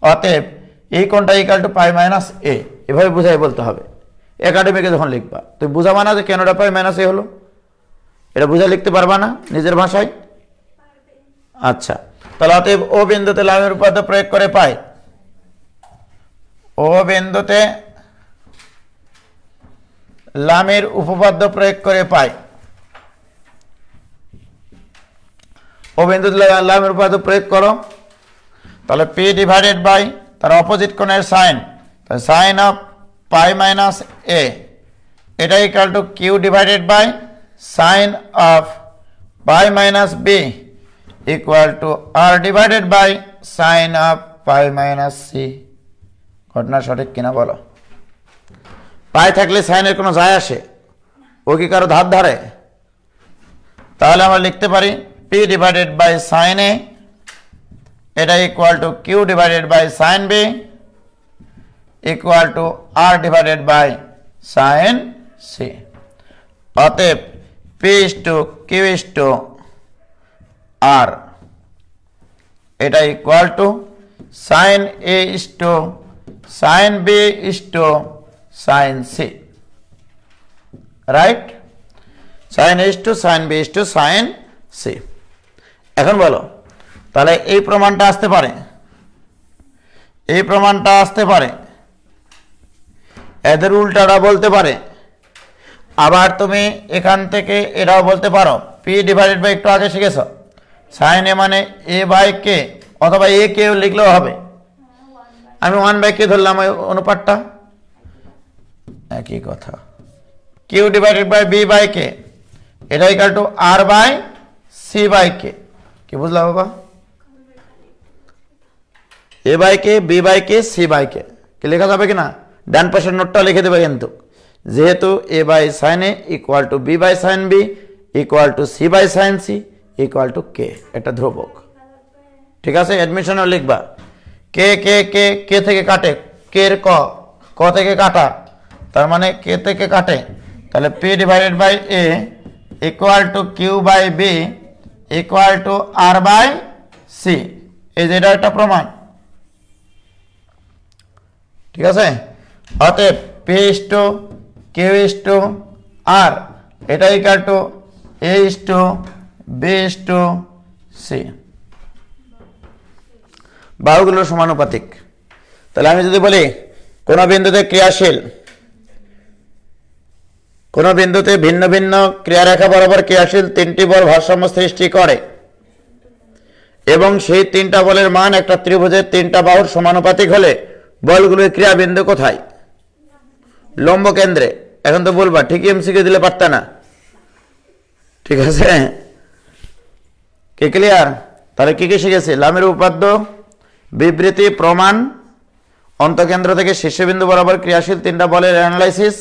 S1: অতএব এই কোণটা ইকাল টু পাই মাইনাস এ। এভাবে বুঝাই বলতে হবে একাডেমিকে যখন লিখবা। তুমি বুঝাবা না যে কেনটা পাই মাইনাস এ হলো, এটা বুঝা লিখতে পারবা না নিজের ভাষায়? আচ্ছা, তাহলে অতএব ও বিন্দুতে লামের উপপাদ্য প্রয়োগ করে পাই, ও বিন্দুতে লামের উপপাদ্য প্রয়োগ করে পাই, ও বিন্দুতে লামের উপপাদ্য প্রয়োগ করো, তাহলে পি ডিভাইডেড বাই তার অপোজিট কোণের সাইন, তাহলে sine of pi minus A, এটা equal to Q divided by sine of pi minus B equal to R divided by sine of pi minus C. ঘটনা সঠিক কিনা বলো? পাই থাকলে সাইনের কোনো যায় আসে? ও কি কারো ধার ধারে? তাহলে আমরা লিখতে পারি P divided by sine A, এটা equal to Q divided by sine B equal to R divided by sine C. অতএব P is to Q is to R, এটা equal to sine A is to sine B is to sine C, right? Sine A is to sine B is to sine C. এখন বলো তাহলে এই প্রমাণটা আসতে পারে, এই প্রমাণটা আসতে পারে, এদের উল্টাটা বলতে পারে, আবার তুমি এখান থেকে এটাও বলতে পারো পি ডিভাইডেড বাই, একটু আগে শিখেছ সাইন এ মানে এ বাই কে, অথবা এ কে লিখলেও হবে। আমি 1/k ধরলাম ওই অনুপাতটা, একই কথা। Q divided by B by K, এটা equal to R by C by K. কি বুঝলা বাবা? A by K, B by K, C by K. কি লেখা যাবে কিনা? ডান পাশের নোটটা লিখে দেবে কিন্তু, যেহেতু A by sine A equal to B by sine B equal to C by sine C equal to K, এটা ধ্রুবক। ঠিক আছে, অ্যাডমিশনও লিখবা কে কে কে কে থেকে কাটে, কে এর ক, ক থেকে কাটা, তার মানে কে থেকে কাটে, তাহলে P divided by A equal to Q by B equal to R by C. এই যে এটা একটা প্রমাণ, ঠিক আছে? অতএব P is to Q is to R, এটা equal to A is to B is to C. বাহুগুলোর সমানুপাতিক। তাহলে আমি যদি বলি কোন বিন্দুতে ক্রিয়াশীল, কোন বিন্দুতে ভিন্ন ভিন্ন ক্রিয়ারেখা বরাবর ক্রিয়াশীল তিনটি বল ভারসাম্য সৃষ্টি করে এবং সেই তিনটা বলের মান একটা ত্রিভুজের তিনটা বাহুর সমানুপাতিক হলে বলগুলোর ক্রিয়াবিন্দু কোথায়? লম্ব কেন্দ্রে। এখন তো বলবা ঠিকই এমসিকিউ দিলে পারতা না, ঠিক আছে? কি ক্লিয়ার? তাহলে কি কি শিখেছি? লামের উপপাদ্য, বিবৃতি, প্রমাণ, অন্তকেন্দ্র থেকে শীর্ষবিন্দু বরাবর ক্রিয়াশীল তিনটা বলের অ্যানালাইসিস,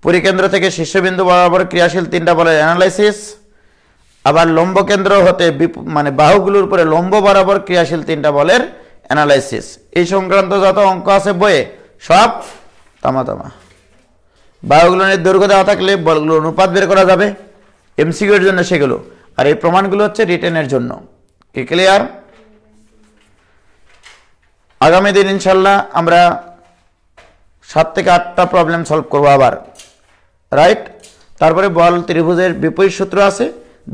S1: পরিকেন্দ্র থেকে শীর্ষবিন্দু বরাবর ক্রিয়াশীল তিনটা বলের অ্যানালাইসিস, আবার লম্ব কেন্দ্র হতে মানে বাহুগুলোর উপরে লম্ব বরাবর ক্রিয়াশীল তিনটা বলের অ্যানালাইসিস। এই সংক্রান্ত যত অঙ্ক আছে বইয়ে সব তামা তামা। বাহুগুলো নিয়ে দৈর্ঘ্য দেওয়া থাকলে বলগুলোর অনুপাত বের করা যাবে, এমসিকিউ এর জন্য সেগুলো, আর এই প্রমাণগুলো হচ্ছে রিটেনের জন্য। কি ক্লিয়ার? আগামী দিন ইনশাল্লাহ আমরা 7 থেকে 8টা প্রবলেম সলভ করবো আবার, রাইট? তারপরে বল ত্রিভুজের বিপরীত সূত্র আছে,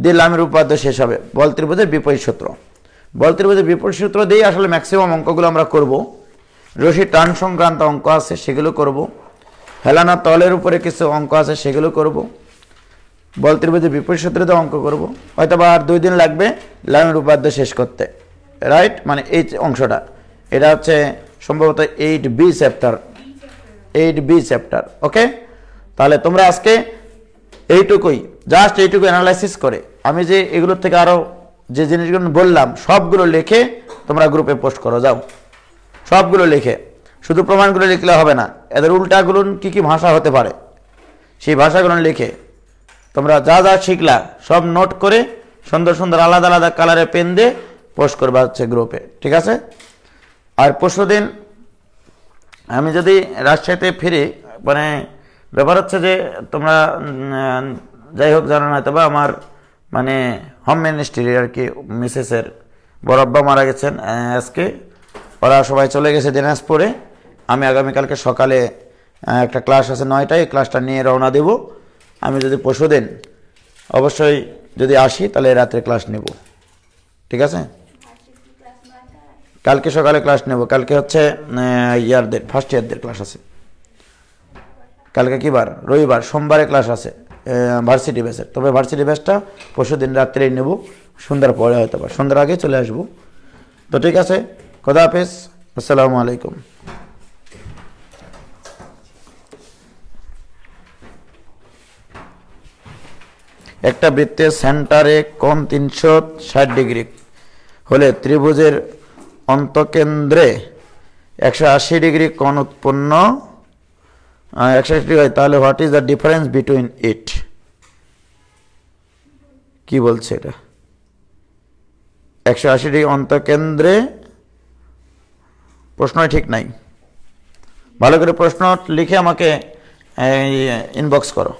S1: দিয়ে লামের উপপাদ্য শেষ হবে। বল ত্রিভুজের বিপরীত সূত্র, বল ত্রিভুজের বিপরীত সূত্র দিয়ে আসলে ম্যাক্সিমাম অঙ্কগুলো আমরা করব। রশি টান সংক্রান্ত অঙ্ক আছে সেগুলো করব, হেলানা তলের উপরে কিছু অঙ্ক আছে সেগুলো করব, বল ত্রিভুজের বিপরীত সূত্রে অঙ্ক করব। হয়তো বা আর 2 দিন লাগবে লামের উপপাদ্য শেষ করতে, রাইট? মানে এই অংশটা, এটা হচ্ছে সম্ভবত 8B চ্যাপ্টার, 8B চ্যাপ্টার। ওকে, তাহলে তোমরা আজকে এইটুকুই, জাস্ট এইটুকু অ্যানালাইসিস করে আমি যে এগুলোর থেকে আরো যে জিনিসগুলো বললাম সবগুলো লিখে তোমরা গ্রুপে পোস্ট করো, যাও সবগুলো লিখে। শুধু প্রমাণগুলো লিখলে হবে না, এদের উল্টাগুলো কি কি ভাষা হতে পারে সেই ভাষাগুলো লিখে তোমরা যা যা শিখলা সব নোট করে সুন্দর সুন্দর আলাদা আলাদা কালারে পেন দিয়ে পোস্ট করবা হচ্ছে গ্রুপে, ঠিক আছে? আর পরশুদিন আমি যদি রাজশাহীতে ফিরি, মানে ব্যাপার হচ্ছে যে তোমরা যাই হোক জানো না, তবে আমার মানে হোম মিনিস্ট্রি আর কি মিসেসের বড় আব্বা মারা গেছেন আজকে, ওরা সবাই চলে গেছে দিনাজপুরে। আমি আগামীকালকে সকালে একটা ক্লাস আছে 9টায়, এই ক্লাসটা নিয়ে রওনা দেব। আমি যদি পরশুদিন অবশ্যই যদি আসি তাহলে রাত্রে ক্লাস নেব, ঠিক আছে? কালকে সকালে ক্লাস নেব। কালকে হচ্ছে ইয়ারদের ফার্স্ট ইয়ারদের ক্লাস আছে। কালকে কি বার? রবিবার। সোমবারে ক্লাস আছে ভার্সিটি ব্যাচের, তবে ভার্সিটি ব্যাচটা পরশুদিন রাত্রেই নেব, সন্ধ্যার পরে হয়তো বা সন্ধ্যার আগে চলে আসবো। তো ঠিক আছে, খোদা হাফেজ, আসসালামু আলাইকুম। একটা বৃত্তের সেন্টারে কোণ 360 ডিগ্রি হলে ত্রিভুজের অন্তকেন্দ্রে 180 ডিগ্রি কোণ উৎপন্ন 180 ডিগ্রি হয়, তাহলে what is the difference between it? কি বলছে এটা? 180 ডিগ্রি অন্তকেন্দ্রে, প্রশ্নই ঠিক নাই। ভালো করে প্রশ্ন লিখে আমাকে ইনবক্স করো।